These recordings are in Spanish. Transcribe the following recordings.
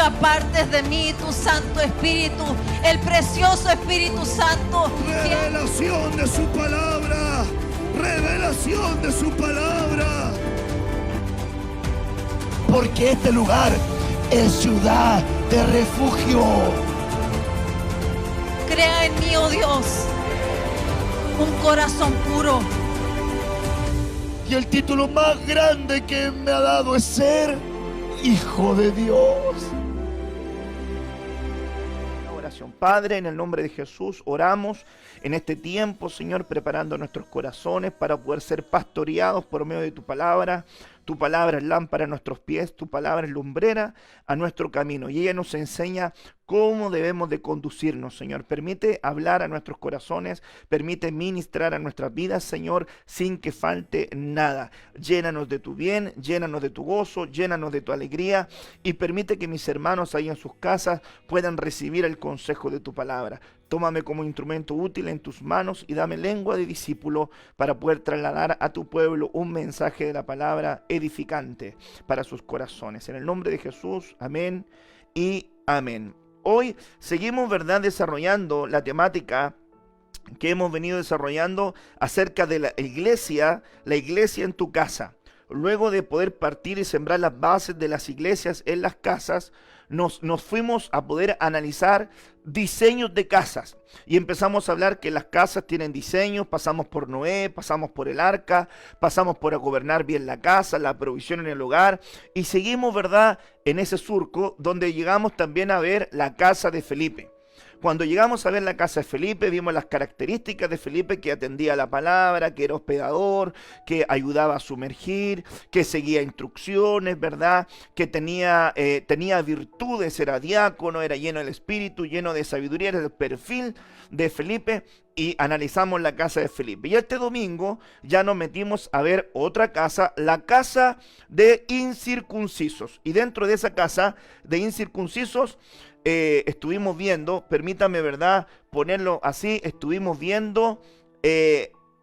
apartes de mí tu Santo Espíritu, el precioso Espíritu Santo. Revelación de su palabra. Revelación de su palabra. Porque este lugar es ciudad de refugio. Crea en mí, oh Dios, un corazón puro. Y el título más grande que me ha dado es ser hijo de Dios. Oración. Padre, en el nombre de Jesús, oramos en este tiempo, Señor, preparando nuestros corazones para poder ser pastoreados por medio de tu palabra. Tu palabra es lámpara a nuestros pies, tu palabra es lumbrera a nuestro camino. Y ella nos enseña cómo debemos de conducirnos, Señor. Permite hablar a nuestros corazones, permite ministrar a nuestras vidas, Señor, sin que falte nada. Llénanos de tu bien, llénanos de tu gozo, llénanos de tu alegría y permite que mis hermanos ahí en sus casas puedan recibir el consejo de tu palabra. Tómame como instrumento útil en tus manos y dame lengua de discípulo para poder trasladar a tu pueblo un mensaje de la palabra edificante para sus corazones. En el nombre de Jesús, amén y amén. Hoy seguimos, ¿verdad?, desarrollando la temática que hemos venido desarrollando acerca de la iglesia en tu casa. Luego de poder partir y sembrar las bases de las iglesias en las casas, nos fuimos a poder analizar diseños de casas y empezamos a hablar que las casas tienen diseños. Pasamos por Noé, pasamos por el arca, pasamos por a gobernar bien la casa, la provisión en el hogar y seguimos, ¿verdad?, en ese surco donde llegamos también a ver la casa de Felipe. Cuando llegamos a ver la casa de Felipe, vimos las características de Felipe, que atendía la palabra, que era hospedador, que ayudaba a sumergir, que seguía instrucciones, ¿verdad? Que tenía virtudes, era diácono, era lleno del Espíritu, lleno de sabiduría, era el perfil de Felipe. Y analizamos la casa de Felipe. Y este domingo ya nos metimos a ver otra casa, la casa de incircuncisos. Y dentro de esa casa de incircuncisos estuvimos viendo, permítame, ¿verdad?, ponerlo así, estuvimos viendo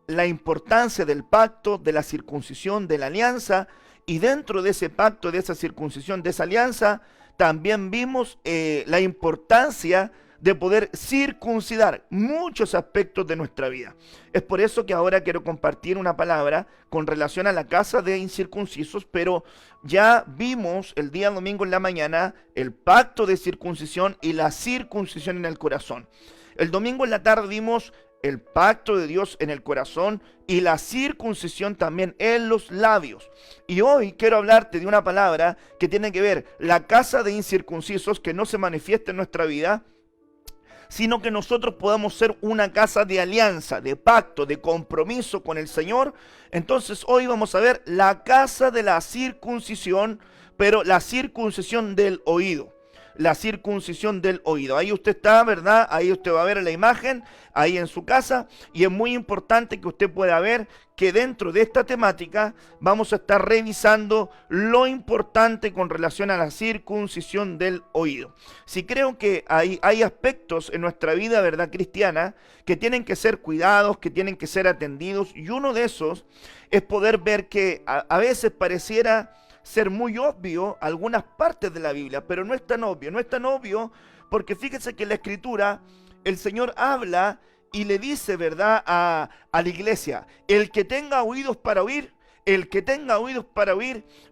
la importancia del pacto, de la circuncisión, de la alianza. Y dentro de ese pacto, de esa circuncisión, de esa alianza, también vimos la importancia de poder circuncidar muchos aspectos de nuestra vida. Es por eso que ahora quiero compartir una palabra con relación a la casa de incircuncisos, pero ya vimos el día domingo en la mañana el pacto de circuncisión y la circuncisión en el corazón. El domingo en la tarde vimos el pacto de Dios en el corazón y la circuncisión también en los labios. Y hoy quiero hablarte de una palabra que tiene que ver la casa de incircuncisos, que no se manifiesta en nuestra vida, sino que nosotros podamos ser una casa de alianza, de pacto, de compromiso con el Señor. Entonces hoy vamos a ver la casa de la circuncisión, pero la circuncisión del oído. La circuncisión del oído. Ahí usted está, ¿verdad? Ahí usted va a ver la imagen, ahí en su casa. Y es muy importante que usted pueda ver que dentro de esta temática vamos a estar revisando lo importante con relación a la circuncisión del oído. Si creo que hay aspectos en nuestra vida, ¿verdad?, cristiana, que tienen que ser cuidados, que tienen que ser atendidos. Y uno de esos es poder ver que a veces pareciera ser muy obvio algunas partes de la Biblia, pero no es tan obvio, porque fíjese que en la Escritura el Señor habla y le dice, ¿verdad?, a la iglesia: el que tenga oídos para oír,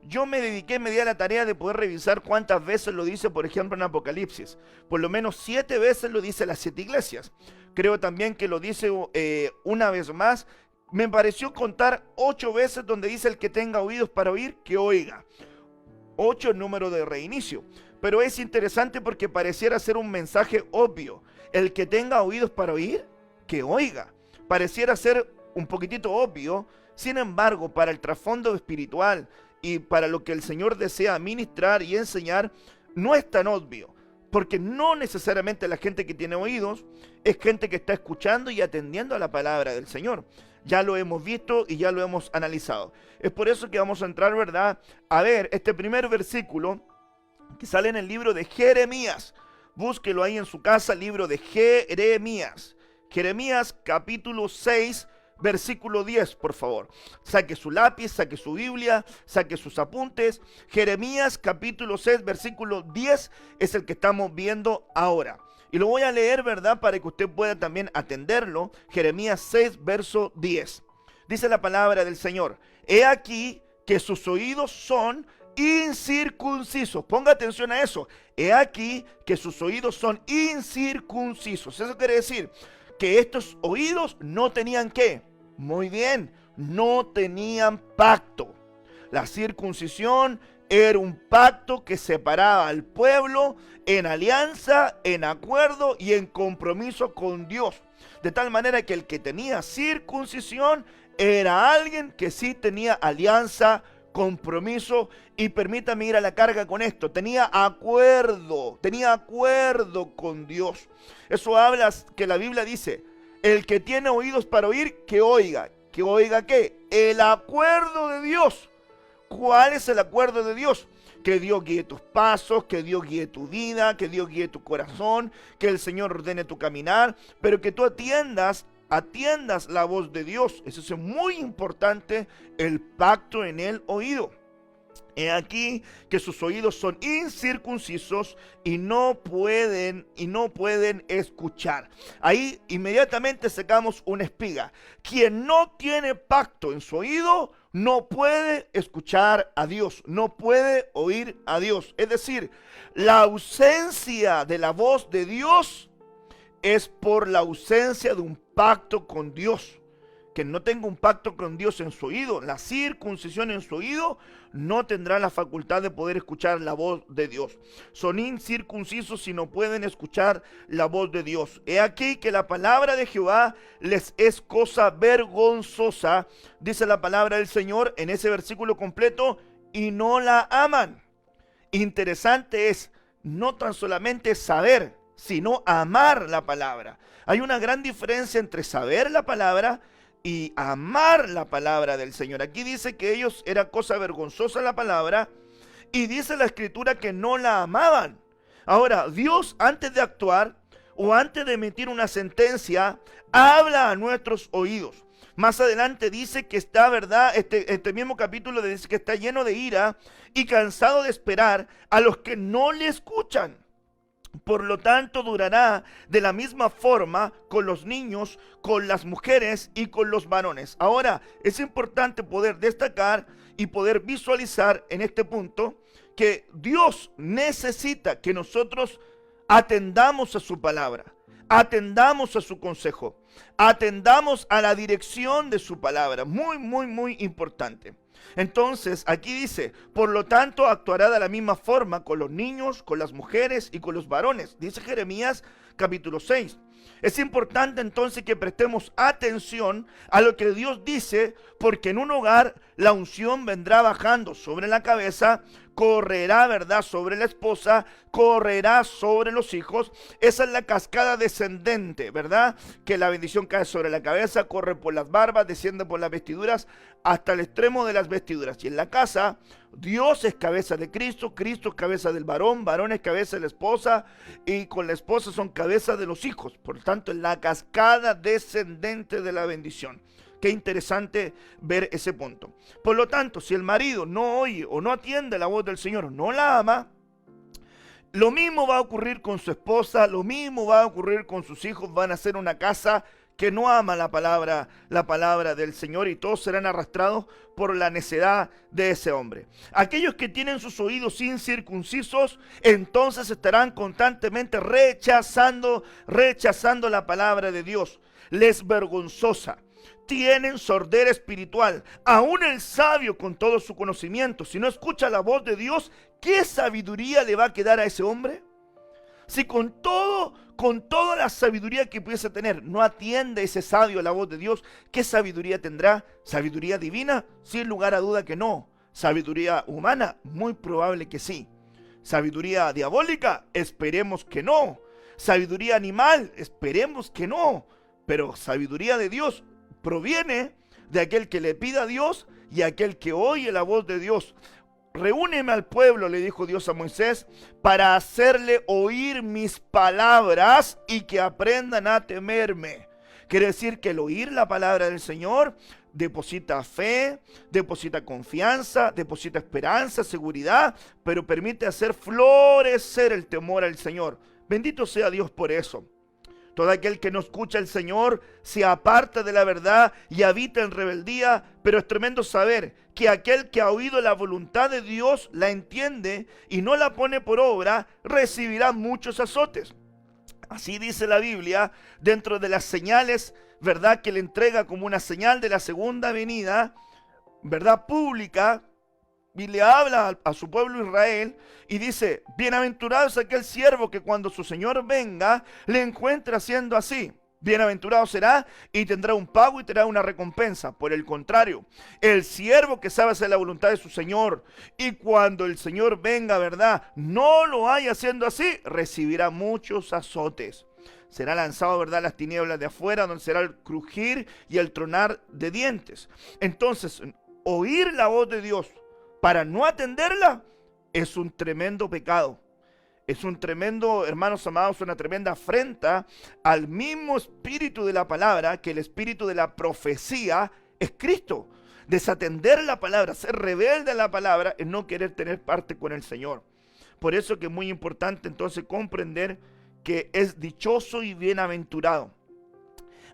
yo me di a la tarea de poder revisar cuántas veces lo dice, por ejemplo, en Apocalipsis. Por lo menos 7 veces lo dice las 7 iglesias. Creo también que lo dice una vez más. Me pareció contar 8 veces donde dice: el que tenga oídos para oír, que oiga. 8 es número de reinicio. Pero es interesante porque pareciera ser un mensaje obvio. El que tenga oídos para oír, que oiga. Pareciera ser un poquitito obvio. Sin embargo, para el trasfondo espiritual y para lo que el Señor desea ministrar y enseñar, no es tan obvio. Porque no necesariamente la gente que tiene oídos es gente que está escuchando y atendiendo a la palabra del Señor. Ya lo hemos visto y ya lo hemos analizado. Es por eso que vamos a entrar, ¿verdad?, a ver este primer versículo que sale en el libro de Jeremías. Búsquelo ahí en su casa, libro de Jeremías. Jeremías capítulo 6, versículo 10, por favor. Saque su lápiz, saque su Biblia, saque sus apuntes. Jeremías capítulo 6, versículo 10 es el que estamos viendo ahora. Y lo voy a leer, ¿verdad? Para que usted pueda también atenderlo. Jeremías 6, verso 10. Dice la palabra del Señor: he aquí que sus oídos son incircuncisos. Ponga atención a eso. He aquí que sus oídos son incircuncisos. Eso quiere decir que estos oídos no tenían ¿qué? Muy bien, no tenían pacto. La circuncisión era un pacto que separaba al pueblo en alianza, en acuerdo y en compromiso con Dios. De tal manera que el que tenía circuncisión era alguien que sí tenía alianza, compromiso, y permítame ir a la carga con esto, tenía acuerdo con Dios. Eso habla que la Biblia dice: el que tiene oídos para oír, que oiga ¿qué? El acuerdo de Dios. ¿Cuál es el acuerdo de Dios? Que Dios guíe tus pasos, que Dios guíe tu vida, que Dios guíe tu corazón, que el Señor ordene tu caminar, pero que tú atiendas la voz de Dios. Eso es muy importante, el pacto en el oído. He aquí que sus oídos son incircuncisos y no pueden escuchar. Ahí inmediatamente sacamos una espiga. Quien no tiene pacto en su oído no puede escuchar a Dios, no puede oír a Dios. Es decir, la ausencia de la voz de Dios es por la ausencia de un pacto con Dios. Que no tenga un pacto con Dios en su oído, la circuncisión en su oído, no tendrá la facultad de poder escuchar la voz de Dios. Son incircuncisos y no pueden escuchar la voz de Dios. He aquí que la palabra de Jehová les es cosa vergonzosa, dice la palabra del Señor en ese versículo completo, y no la aman. Interesante es no tan solamente saber, sino amar la palabra. Hay una gran diferencia entre saber la palabra y amar la palabra del Señor. Aquí dice que ellos era cosa vergonzosa la palabra, y dice la escritura que no la amaban. Ahora, Dios, antes de actuar o antes de emitir una sentencia, habla a nuestros oídos. Más adelante dice que está, ¿verdad? Este mismo capítulo dice que está lleno de ira y cansado de esperar a los que no le escuchan. Por lo tanto, durará de la misma forma con los niños, con las mujeres y con los varones. Ahora, es importante poder destacar y poder visualizar en este punto que Dios necesita que nosotros atendamos a su palabra, atendamos a su consejo, atendamos a la dirección de su palabra. Muy, muy, muy importante. Entonces, aquí dice: por lo tanto actuará de la misma forma con los niños, con las mujeres y con los varones. Dice Jeremías capítulo 6. Es importante entonces que prestemos atención a lo que Dios dice, porque en un hogar la unción vendrá bajando sobre la cabeza, correrá, ¿verdad?, sobre la esposa, correrá sobre los hijos. Esa es la cascada descendente, ¿verdad? Que la bendición cae sobre la cabeza, corre por las barbas, desciende por las vestiduras, hasta el extremo de las vestiduras. Y en la casa, Dios es cabeza de Cristo, Cristo es cabeza del varón, varón es cabeza de la esposa, y con la esposa son cabeza de los hijos. Por tanto, en la cascada descendente de la bendición. Qué interesante ver ese punto. Por lo tanto, si el marido no oye o no atiende la voz del Señor, no la ama, lo mismo va a ocurrir con su esposa, lo mismo va a ocurrir con sus hijos. Van a ser una casa que no ama la palabra del Señor, y todos serán arrastrados por la necedad de ese hombre. Aquellos que tienen sus oídos incircuncisos, entonces estarán constantemente rechazando la palabra de Dios. Les vergonzosa. Tienen sordera espiritual. Aún el sabio, con todo su conocimiento, si no escucha la voz de Dios, ¿qué sabiduría le va a quedar a ese hombre? Si con toda la sabiduría que pudiese tener, no atiende ese sabio a la voz de Dios, ¿qué sabiduría tendrá? ¿Sabiduría divina? Sin lugar a duda que no. ¿Sabiduría humana? Muy probable que sí. ¿Sabiduría diabólica? Esperemos que no. ¿Sabiduría animal? Esperemos que no. Pero sabiduría de Dios proviene de aquel que le pida a Dios y aquel que oye la voz de Dios. Reúneme al pueblo, le dijo Dios a Moisés, para hacerle oír mis palabras y que aprendan a temerme. Quiere decir que el oír la palabra del Señor deposita fe, deposita confianza, deposita esperanza, seguridad, pero permite hacer florecer el temor al Señor. Bendito sea Dios por eso. Todo aquel que no escucha al Señor se aparta de la verdad y habita en rebeldía, pero es tremendo saber que aquel que ha oído la voluntad de Dios, la entiende y no la pone por obra, recibirá muchos azotes. Así dice la Biblia, dentro de las señales, ¿verdad?, que le entrega como una señal de la segunda venida, ¿verdad?, pública, y le habla a su pueblo Israel y dice: bienaventurado es aquel siervo que cuando su Señor venga le encuentre haciendo así. Bienaventurado será y tendrá un pago y tendrá una recompensa. Por el contrario, el siervo que sabe hacer la voluntad de su Señor y cuando el Señor venga, ¿verdad?, no lo haya haciendo así, recibirá muchos azotes. Será lanzado, ¿verdad?, a las tinieblas de afuera, donde será el crujir y el tronar de dientes. Entonces, oír la voz de Dios para no atenderla es un tremendo pecado. Es un tremendo, hermanos amados, una tremenda afrenta al mismo espíritu de la palabra, que el espíritu de la profecía es Cristo. Desatender la palabra, ser rebelde a la palabra, es no querer tener parte con el Señor. Por eso que es muy importante entonces comprender que es dichoso y bienaventurado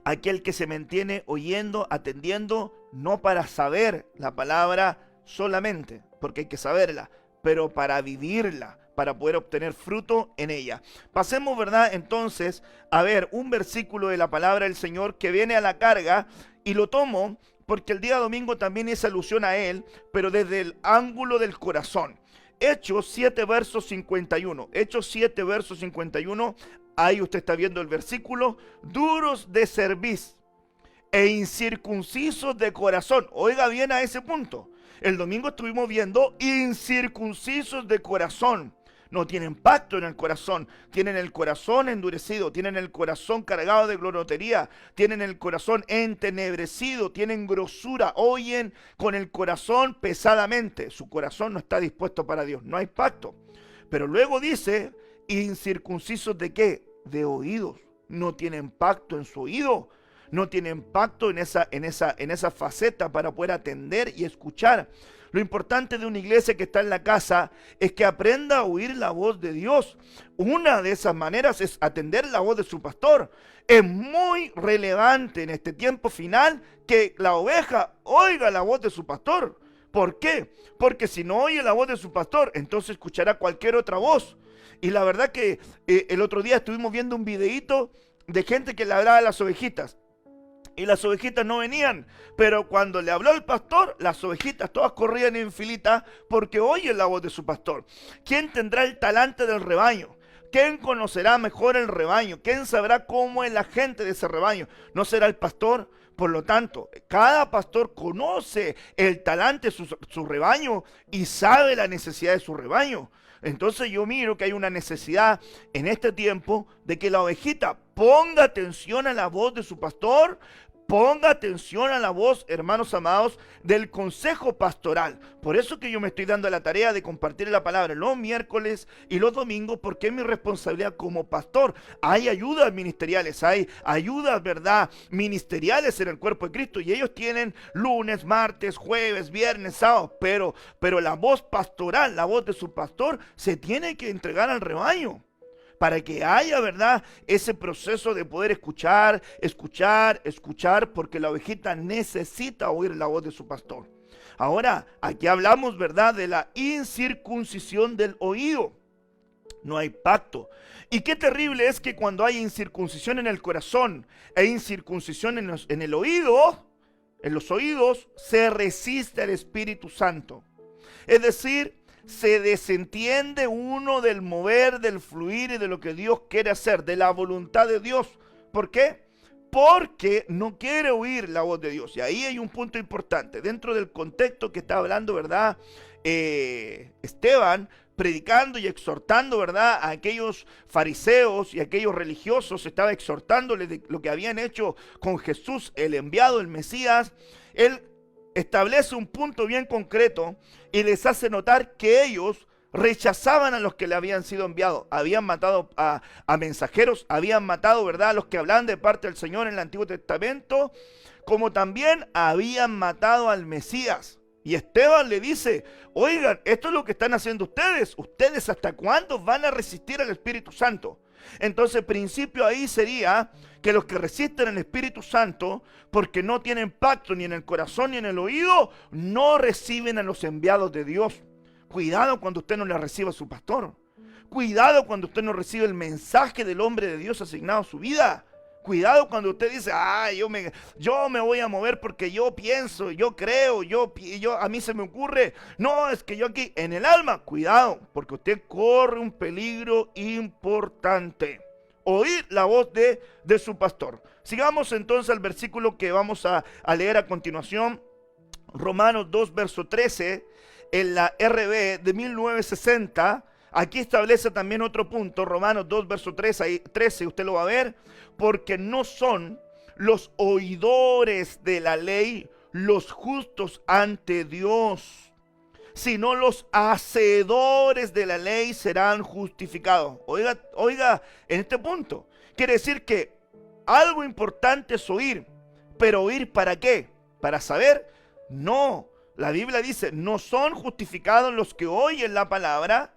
aquel que se mantiene oyendo, atendiendo, no para saber la palabra solamente, porque hay que saberla, pero para vivirla, para poder obtener fruto en ella. Pasemos, ¿verdad?, entonces a ver un versículo de la palabra del Señor que viene a la carga, y lo tomo porque el día domingo también es alusión a él, pero desde el ángulo del corazón. Hechos 7 versos 51. Hechos 7 versos 51. Ahí usted está viendo el versículo. Duros de cerviz e incircuncisos de corazón. Oiga bien a ese punto. El domingo estuvimos viendo incircuncisos de corazón. No tienen pacto en el corazón, tienen el corazón endurecido, tienen el corazón cargado de glorotería, tienen el corazón entenebrecido, tienen grosura, oyen con el corazón pesadamente. Su corazón no está dispuesto para Dios, no hay pacto. Pero luego dice, incircuncisos de ¿qué? De oídos. No tienen pacto en su oído, no tienen pacto en esa faceta para poder atender y escuchar. Lo importante de una iglesia que está en la casa es que aprenda a oír la voz de Dios. Una de esas maneras es atender la voz de su pastor. Es muy relevante en este tiempo final que la oveja oiga la voz de su pastor. ¿Por qué? Porque si no oye la voz de su pastor, entonces escuchará cualquier otra voz. Y la verdad que el otro día estuvimos viendo un videíto de gente que le hablaba a las ovejitas. Y las ovejitas no venían, pero cuando le habló el pastor, las ovejitas todas corrían en filita porque oyen la voz de su pastor. ¿Quién tendrá el talante del rebaño? ¿Quién conocerá mejor el rebaño? ¿Quién sabrá cómo es la gente de ese rebaño? ¿No será el pastor? Por lo tanto, cada pastor conoce el talante de su rebaño y sabe la necesidad de su rebaño. Entonces yo miro que hay una necesidad en este tiempo de que la ovejita ponga atención a la voz de su pastor, ponga atención a la voz, hermanos amados, del consejo pastoral. Por eso que yo me estoy dando la tarea de compartir la palabra los miércoles y los domingos, porque es mi responsabilidad como pastor. Hay ayudas ministeriales, hay ayudas, ¿verdad?, ministeriales en el cuerpo de Cristo, y ellos tienen lunes, martes, jueves, viernes, sábado, pero la voz pastoral, la voz de su pastor, se tiene que entregar al rebaño, para que haya, ¿verdad?, ese proceso de poder escuchar, porque la ovejita necesita oír la voz de su pastor. Ahora, aquí hablamos, ¿verdad?, de la incircuncisión del oído. No hay pacto. Y qué terrible es que cuando hay incircuncisión en el corazón e incircuncisión en el oído, en los oídos, se resiste al Espíritu Santo. Es decir, se desentiende uno del mover, del fluir y de lo que Dios quiere hacer, de la voluntad de Dios. ¿Por qué? Porque no quiere oír la voz de Dios. Y ahí hay un punto importante. Dentro del contexto que está hablando, ¿verdad?, Esteban, predicando y exhortando, ¿verdad?, a aquellos fariseos y a aquellos religiosos, estaba exhortándoles de lo que habían hecho con Jesús, el enviado, el Mesías. Él establece un punto bien concreto y les hace notar que ellos rechazaban a los que le habían sido enviados, habían matado a mensajeros, habían matado, ¿verdad?, a los que hablaban de parte del Señor en el Antiguo Testamento, como también habían matado al Mesías. Y Esteban le dice, oigan, esto es lo que están haciendo ustedes ¿hasta cuándo van a resistir al Espíritu Santo? Entonces el principio ahí sería que los que resisten al Espíritu Santo, porque no tienen pacto ni en el corazón ni en el oído, no reciben a los enviados de Dios. Cuidado cuando usted no le reciba a su pastor. Cuidado cuando usted no recibe el mensaje del hombre de Dios asignado a su vida. Cuidado cuando usted dice, yo me voy a mover porque yo pienso, yo creo, a mí se me ocurre. No, es que yo aquí, en el alma, cuidado, porque usted corre un peligro importante. Oír la voz de su pastor. Sigamos entonces al versículo que vamos a leer a continuación. Romanos 2, verso 13, en la RB de 1960. Aquí establece también otro punto, Romanos 2, verso 13, usted lo va a ver, porque no son los oidores de la ley los justos ante Dios, sino los hacedores de la ley serán justificados. Oiga, en este punto, quiere decir que algo importante es oír, pero ¿oír para qué? ¿Para saber? No, la Biblia dice, no son justificados los que oyen la palabra,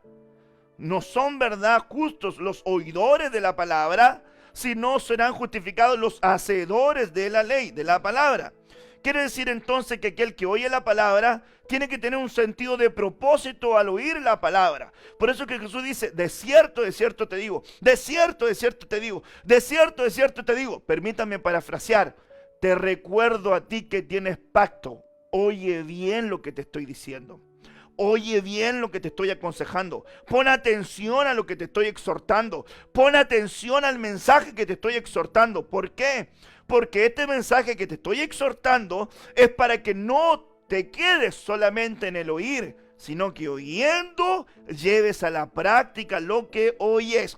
no son, ¿verdad?, justos los oidores de la palabra, sino serán justificados los hacedores de la ley, de la palabra. Quiere decir entonces que aquel que oye la palabra tiene que tener un sentido de propósito al oír la palabra. Por eso que Jesús dice, de cierto te digo, de cierto te digo, de cierto te digo. Permítame parafrasear, te recuerdo a ti que tienes pacto, oye bien lo que te estoy diciendo. Oye bien lo que te estoy aconsejando. Pon atención a lo que te estoy exhortando. Pon atención al mensaje que te estoy exhortando. ¿Por qué? Porque este mensaje que te estoy exhortando es para que no te quedes solamente en el oír, sino que oyendo lleves a la práctica lo que oyes.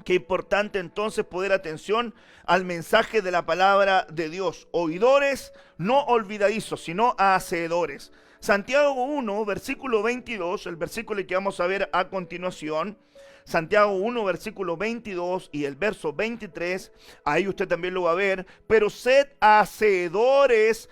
Qué importante entonces poner atención al mensaje de la palabra de Dios. Oidores, no olvidadizos, sino hacedores. Santiago 1, versículo 22, el versículo que vamos a ver a continuación. Santiago 1, versículo 22 y el verso 23, ahí usted también lo va a ver. Pero sed hacedores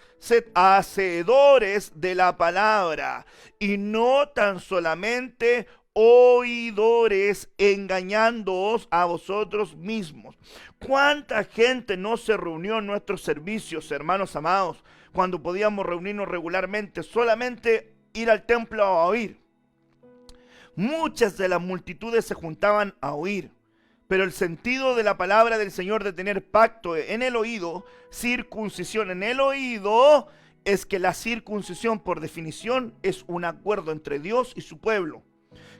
de la palabra y no tan solamente oidores, engañándoos a vosotros mismos. ¿Cuánta gente no se reunió en nuestros servicios, hermanos amados, cuando podíamos reunirnos regularmente, solamente ir al templo a oír? Muchas de las multitudes se juntaban a oír, pero el sentido de la palabra del Señor de tener pacto en el oído, circuncisión en el oído, es que la circuncisión por definición es un acuerdo entre Dios y su pueblo.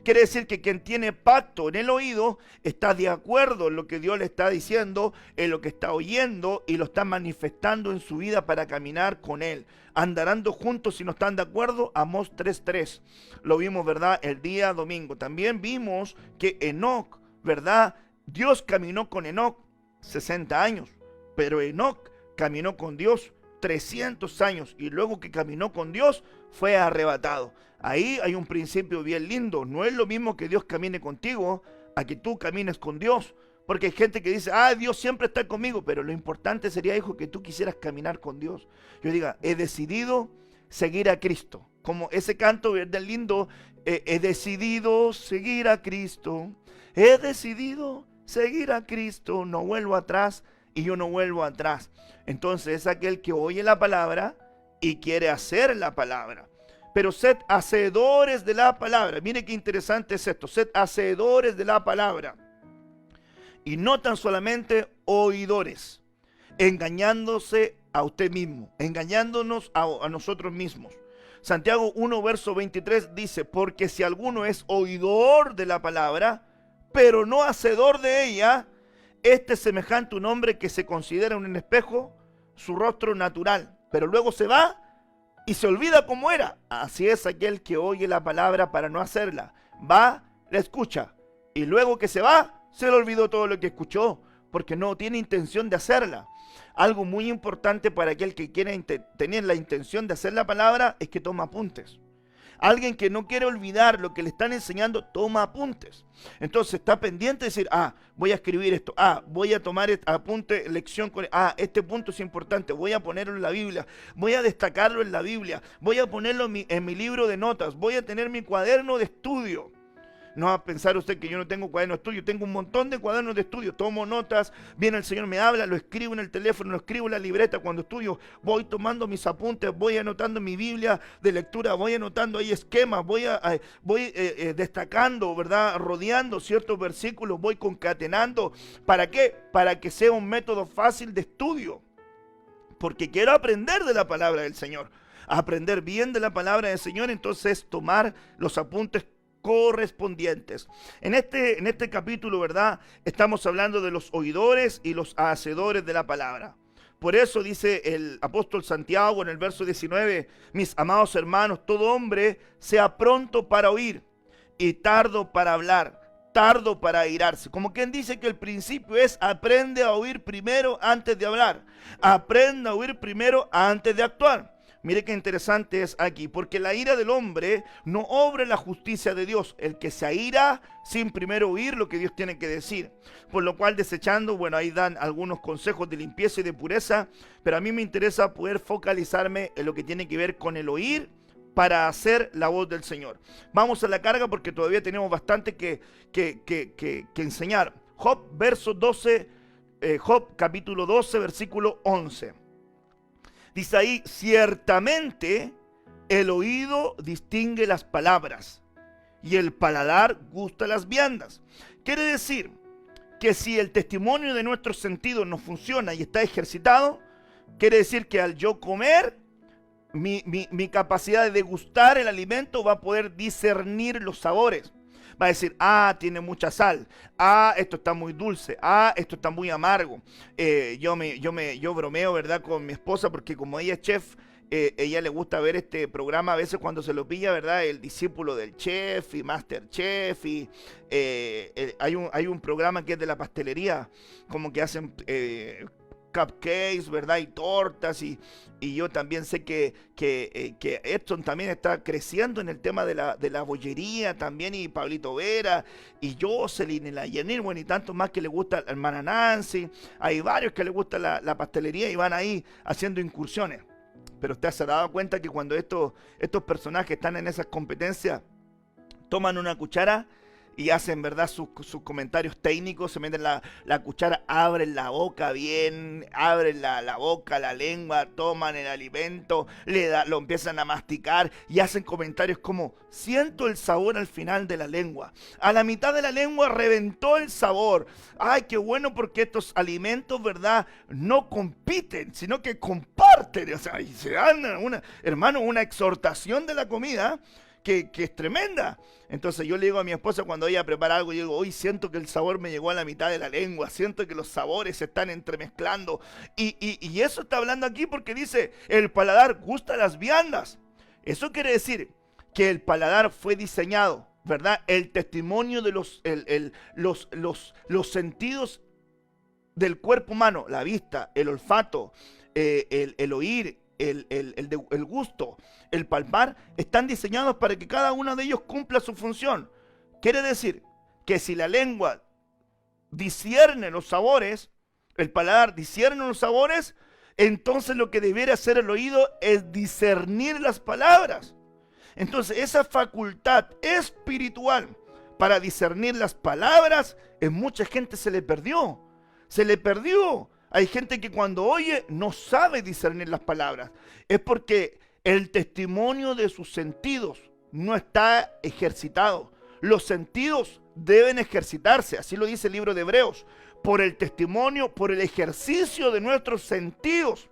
Quiere decir que quien tiene pacto en el oído está de acuerdo en lo que Dios le está diciendo, en lo que está oyendo y lo está manifestando en su vida para caminar con Él. Andarán juntos si no están de acuerdo. Amós 3:3. Lo vimos, ¿verdad?, el día domingo. También vimos que Enoc, ¿verdad? Dios caminó con Enoc 60 años, pero Enoc caminó con Dios 300 años y luego que caminó con Dios fue arrebatado. Ahí hay un principio bien lindo. No es lo mismo que Dios camine contigo a que tú camines con Dios. Porque hay gente que dice, Dios siempre está conmigo. Pero lo importante sería, hijo, que tú quisieras caminar con Dios. Yo diga, he decidido seguir a Cristo. Como ese canto bien lindo, he decidido seguir a Cristo. He decidido seguir a Cristo. No vuelvo atrás y yo no vuelvo atrás. Entonces es aquel que oye la palabra y quiere hacer la palabra. Pero sed hacedores de la palabra. Mire qué interesante es esto. Sed hacedores de la palabra. Y no tan solamente oidores. Engañándose a usted mismo. Engañándonos a nosotros mismos. Santiago 1, verso 23 dice, porque si alguno es oidor de la palabra, pero no hacedor de ella, este es semejante a un hombre que se considera en un espejo su rostro natural. Pero luego se va y se olvida cómo era. Así es aquel que oye la palabra para no hacerla. Va, la escucha. Y luego que se va, se le olvidó todo lo que escuchó. Porque no tiene intención de hacerla. Algo muy importante para aquel que quiere tener la intención de hacer la palabra es que toma apuntes. Alguien que no quiere olvidar lo que le están enseñando, toma apuntes. Entonces está pendiente de decir, voy a escribir esto, voy a tomar apunte, lección con, este punto es importante, voy a ponerlo en la Biblia, voy a destacarlo en la Biblia, voy a ponerlo en mi libro de notas, voy a tener mi cuaderno de estudio. No va a pensar usted que yo no tengo cuaderno de estudio, tengo un montón de cuadernos de estudio, tomo notas, viene el Señor, me habla, lo escribo en el teléfono, lo escribo en la libreta, cuando estudio voy tomando mis apuntes, voy anotando mi Biblia de lectura, voy anotando ahí esquemas, voy destacando, ¿verdad? Rodeando ciertos versículos, voy concatenando. ¿Para qué? Para que sea un método fácil de estudio, porque quiero aprender de la palabra del Señor, aprender bien de la palabra del Señor, entonces tomar los apuntes correspondientes. En este capítulo, ¿verdad? Estamos hablando de los oidores y los hacedores de la palabra. Por eso dice el apóstol Santiago en el verso 19, mis amados hermanos, todo hombre sea pronto para oír y tardo para hablar, tardo para airarse. Como quien dice que el principio es aprende a oír primero antes de hablar, aprende a oír primero antes de actuar. Mire qué interesante es aquí, porque la ira del hombre no obra la justicia de Dios. El que se aira sin primero oír lo que Dios tiene que decir. Por lo cual desechando, ahí dan algunos consejos de limpieza y de pureza, pero a mí me interesa poder focalizarme en lo que tiene que ver con el oír para hacer la voz del Señor. Vamos a la carga porque todavía tenemos bastante que enseñar. Job, Job capítulo 12, versículo 11. Dice ahí, ciertamente el oído distingue las palabras y el paladar gusta las viandas. Quiere decir que si el testimonio de nuestros sentidos no funciona y está ejercitado, quiere decir que al yo comer, mi capacidad de degustar el alimento va a poder discernir los sabores. Va a decir, tiene mucha sal, esto está muy dulce, esto está muy amargo. Yo bromeo, ¿verdad?, con mi esposa, porque como ella es chef, ella le gusta ver este programa a veces cuando se lo pilla, ¿verdad?, el discípulo del chef y Masterchef, y hay un programa que es de la pastelería, como que hacen cupcakes, ¿verdad?, y tortas, y yo también sé que Edson también está creciendo en el tema de la bollería también, y Pablito Vera, y Jocelyn, y la Yanir, y tantos más que le gusta, la hermana Nancy, hay varios que le gusta la pastelería y van ahí haciendo incursiones. Pero usted se ha dado cuenta que cuando estos personajes están en esas competencias, toman una cuchara y hacen, ¿verdad?, sus comentarios técnicos, se meten la cuchara, abren la boca bien, abren la boca, la lengua, toman el alimento, lo empiezan a masticar y hacen comentarios como, siento el sabor al final de la lengua, a la mitad de la lengua reventó el sabor, ay, qué bueno, porque estos alimentos, ¿verdad?, no compiten, sino que comparten, o sea, y se dan una exhortación de la comida que es tremenda. Entonces yo le digo a mi esposa cuando ella prepara algo, yo digo, hoy siento que el sabor me llegó a la mitad de la lengua, siento que los sabores se están entremezclando, y eso está hablando aquí porque dice, el paladar gusta las viandas. Eso quiere decir que el paladar fue diseñado, ¿verdad? El testimonio de los sentidos del cuerpo humano, la vista, el olfato, el oír, el gusto, el palpar, están diseñados para que cada uno de ellos cumpla su función. Quiere decir que si la lengua discierne los sabores, el paladar discierne los sabores, entonces lo que debiera hacer el oído es discernir las palabras. Entonces esa facultad espiritual para discernir las palabras, en mucha gente se le perdió. Hay gente que cuando oye no sabe discernir las palabras. Es porque el testimonio de sus sentidos no está ejercitado. Los sentidos deben ejercitarse, así lo dice el libro de Hebreos. Por el testimonio, por el ejercicio de nuestros sentidos.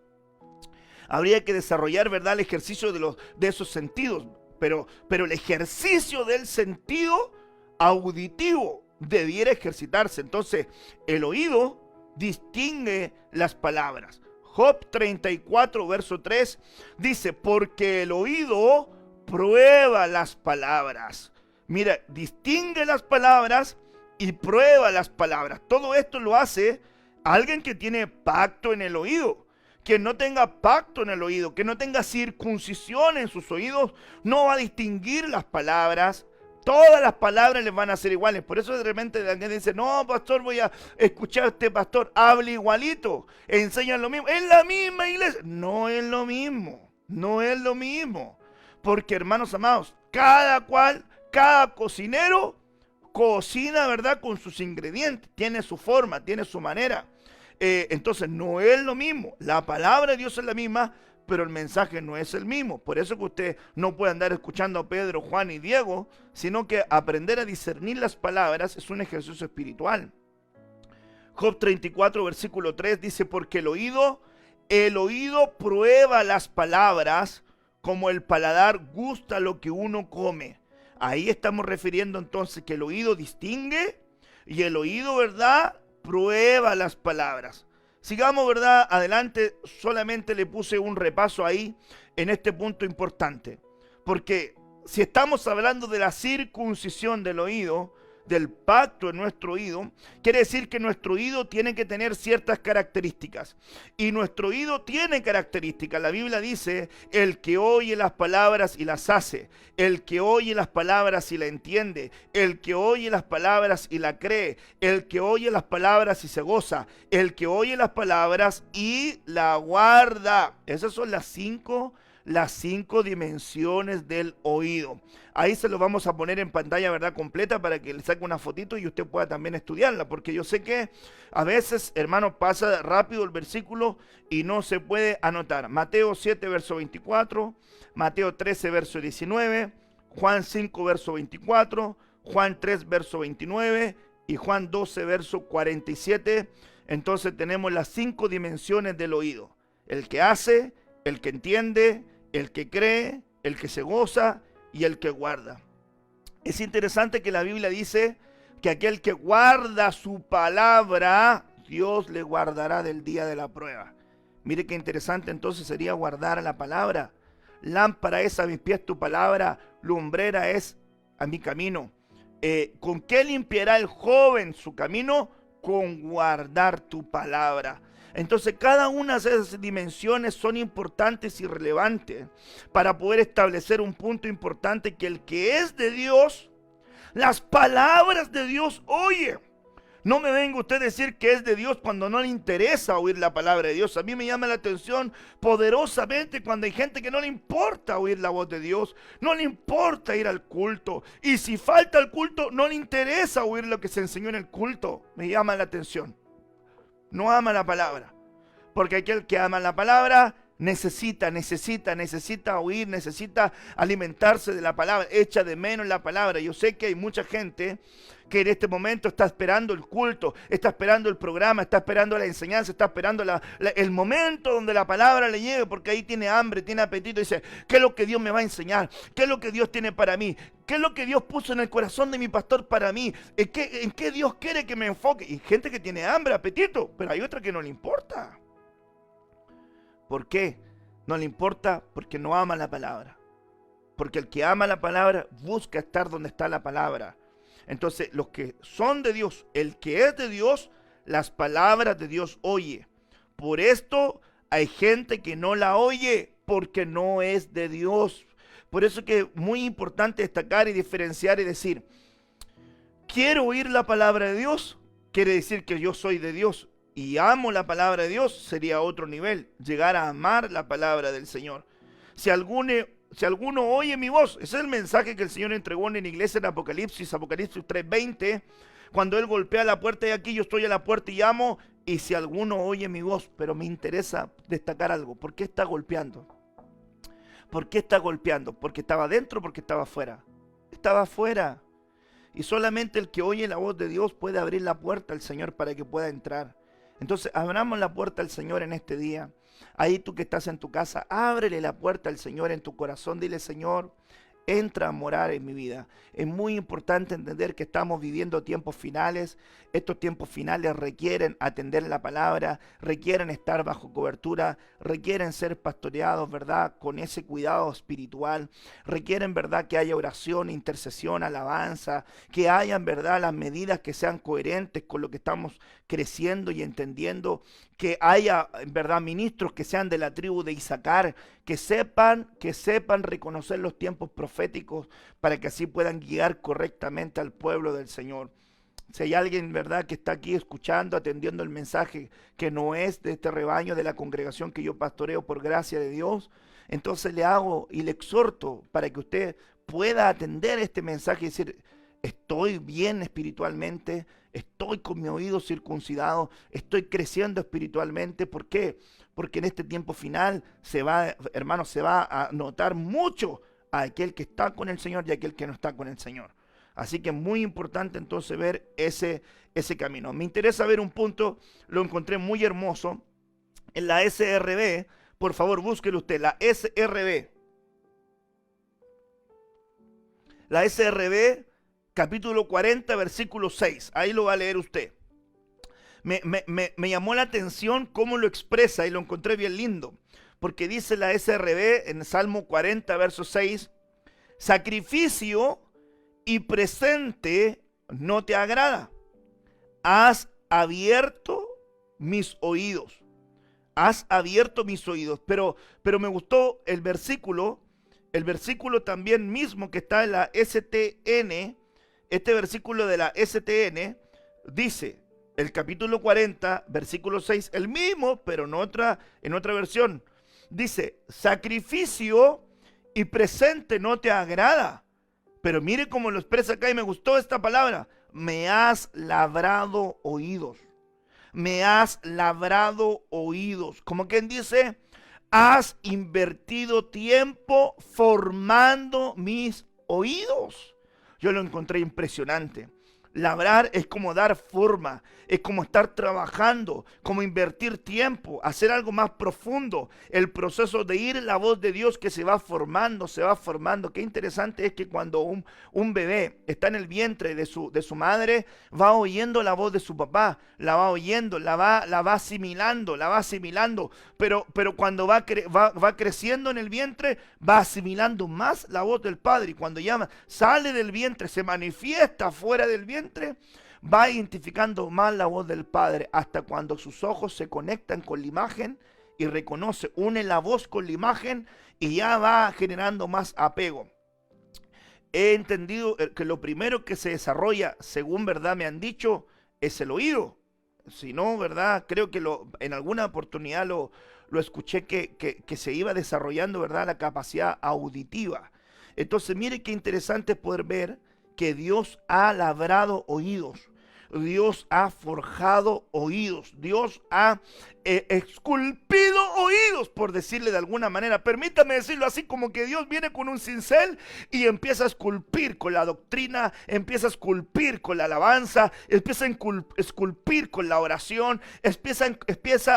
Habría que desarrollar, ¿verdad?, el ejercicio de esos sentidos. Pero el ejercicio del sentido auditivo debiera ejercitarse. Entonces, el oído distingue las palabras. Job 34, verso 3 dice, porque el oído prueba las palabras. Mira, distingue las palabras y prueba las palabras. Todo esto lo hace alguien que tiene pacto en el oído, Quien no tenga pacto en el oído, que no tenga circuncisión en sus oídos, no va a distinguir las palabras. Todas las palabras les van a ser iguales. Por eso de repente alguien dice, no, pastor, voy a escuchar a este pastor, hable igualito, enseña lo mismo. Es la misma iglesia. No es lo mismo, no es lo mismo. Porque, hermanos amados, cada cocinero cocina, ¿verdad?, con sus ingredientes, tiene su forma, tiene su manera. Entonces no es lo mismo. La palabra de Dios es la misma, pero el mensaje no es el mismo. Por eso que usted no puede andar escuchando a Pedro, Juan y Diego, sino que aprender a discernir las palabras es un ejercicio espiritual. Job 34, versículo 3 dice, porque el oído prueba las palabras, como el paladar gusta lo que uno come. Ahí estamos refiriendo entonces que el oído distingue y el oído, ¿verdad?, prueba las palabras. Sigamos, ¿verdad?, adelante. Solamente le puse un repaso ahí en este punto importante. Porque si estamos hablando de la circuncisión del oído, del pacto en nuestro oído, quiere decir que nuestro oído tiene que tener ciertas características. Y nuestro oído tiene características. La Biblia dice, el que oye las palabras y las hace, el que oye las palabras y la entiende, el que oye las palabras y la cree, el que oye las palabras y se goza, el que oye las palabras y la guarda. Esas son las cinco dimensiones del oído. Ahí se lo vamos a poner en pantalla, ¿verdad?, completa, para que le saque una fotito y usted pueda también estudiarla, porque yo sé que a veces, hermano, pasa rápido el versículo y no se puede anotar. Mateo 7, verso 24, Mateo 13, verso 19, Juan 5, verso 24, Juan 3, verso 29 y Juan 12, verso 47. Entonces tenemos las 5 dimensiones del oído: el que hace, el que entiende, el que cree, el que se goza y el que guarda. Es interesante que la Biblia dice que aquel que guarda su palabra, Dios le guardará del día de la prueba. Mire qué interesante entonces sería guardar la palabra. Lámpara es a mis pies tu palabra, lumbrera es a mi camino. ¿Con qué limpiará el joven su camino? Con guardar tu palabra. Entonces cada una de esas dimensiones son importantes y relevantes para poder establecer un punto importante, que el que es de Dios, las palabras de Dios oye. No me venga usted a decir que es de Dios cuando no le interesa oír la palabra de Dios. A mí me llama la atención poderosamente cuando hay gente que no le importa oír la voz de Dios, no le importa ir al culto, y si falta el culto no le interesa oír lo que se enseñó en el culto. Me llama la atención. No ama la palabra, porque aquel que ama la palabra necesita oír, necesita alimentarse de la palabra, echa de menos la palabra. Yo sé que hay mucha gente que en este momento está esperando el culto, está esperando el programa, está esperando la enseñanza, está esperando el momento donde la palabra le llegue, porque ahí tiene hambre, tiene apetito, y dice, ¿qué es lo que Dios me va a enseñar? ¿Qué es lo que Dios tiene para mí? ¿Qué es lo que Dios puso en el corazón de mi pastor para mí? ¿En qué Dios quiere que me enfoque? Y gente que tiene hambre, apetito, pero hay otra que no le importa. ¿Por qué? No le importa porque no ama la palabra. Porque el que ama la palabra busca estar donde está la palabra. Entonces, los que son de Dios, el que es de Dios, las palabras de Dios oye. Por esto hay gente que no la oye porque no es de Dios. Por eso que es muy importante destacar y diferenciar y decir, quiero oír la palabra de Dios, quiere decir que yo soy de Dios y amo la palabra de Dios, sería otro nivel, llegar a amar la palabra del Señor. Si alguno oye mi voz, ese es el mensaje que el Señor entregó en la iglesia en Apocalipsis 3:20, cuando Él golpea la puerta, y aquí yo estoy a la puerta y llamo, y si alguno oye mi voz. Pero me interesa destacar algo. ¿Por qué está golpeando? ¿Por qué está golpeando? ¿Porque estaba adentro o porque estaba afuera? Estaba afuera. Y solamente el que oye la voz de Dios puede abrir la puerta al Señor para que pueda entrar. Entonces abramos la puerta al Señor en este día. Ahí tú que estás en tu casa, ábrele la puerta al Señor en tu corazón. Dile, Señor, entra a morar en mi vida. Es muy importante entender que estamos viviendo tiempos finales. Estos tiempos finales requieren atender la palabra, requieren estar bajo cobertura, requieren ser pastoreados, ¿verdad? Con ese cuidado espiritual. Requieren, ¿verdad? Que haya oración, intercesión, alabanza, que hayan, ¿verdad? Las medidas que sean coherentes con lo que estamos creciendo y entendiendo, que haya, ¿verdad? Ministros que sean de la tribu de Isaacar, que sepan reconocer los tiempos proféticos para que así puedan guiar correctamente al pueblo del Señor. Si hay alguien, ¿verdad?, que está aquí escuchando, atendiendo el mensaje que no es de este rebaño, de la congregación que yo pastoreo por gracia de Dios, entonces le hago y le exhorto para que usted pueda atender este mensaje y decir, estoy bien espiritualmente, estoy con mi oído circuncidado, estoy creciendo espiritualmente. ¿Por qué? Porque en este tiempo final se va, hermanos, se va a notar mucho a aquel que está con el Señor y a aquel que no está con el Señor. Así que es muy importante entonces ver ese camino. Me interesa ver un punto, lo encontré muy hermoso, en la SRB. Por favor, búsquelo usted, la SRB. La SRB, capítulo 40, versículo 6. Ahí lo va a leer usted. Me llamó la atención cómo lo expresa y lo encontré bien lindo. Porque dice la SRB en Salmo 40, verso 6, sacrificio y presente no te agrada. Has abierto mis oídos. Has abierto mis oídos. Pero me gustó el versículo también mismo que está en la STN. Este versículo de la STN dice, el capítulo 40, versículo 6, el mismo, pero en otra versión. Dice, sacrificio y presente no te agrada. Pero mire cómo lo expresa acá y me gustó esta palabra. Me has labrado oídos. Me has labrado oídos. Como quien dice, has invertido tiempo formando mis oídos. Yo lo encontré impresionante. Labrar es como dar forma, es como estar trabajando, como invertir tiempo, hacer algo más profundo. El proceso de ir la voz de Dios que se va formando, se va formando. Qué interesante es que cuando un bebé está en el vientre de su madre, va oyendo la voz de su papá, la va oyendo, la va asimilando, pero cuando va creciendo en el vientre, va asimilando más la voz del Padre. Y cuando ya sale del vientre, se manifiesta fuera del vientre, va identificando más la voz del Padre hasta cuando sus ojos se conectan con la imagen y reconoce, une la voz con la imagen y ya va generando más apego. He entendido que lo primero que se desarrolla, según verdad me han dicho, es el oído. Si no, verdad, creo que en alguna oportunidad lo escuché que se iba desarrollando, verdad, la capacidad auditiva. Entonces mire qué interesante poder ver que Dios ha labrado oídos, Dios ha forjado oídos, Dios ha esculpido oídos, por decirle de alguna manera. Permítame decirlo así, como que Dios viene con un cincel y empieza a esculpir con la doctrina, empieza a esculpir con la alabanza, empieza a esculpir con la oración, empieza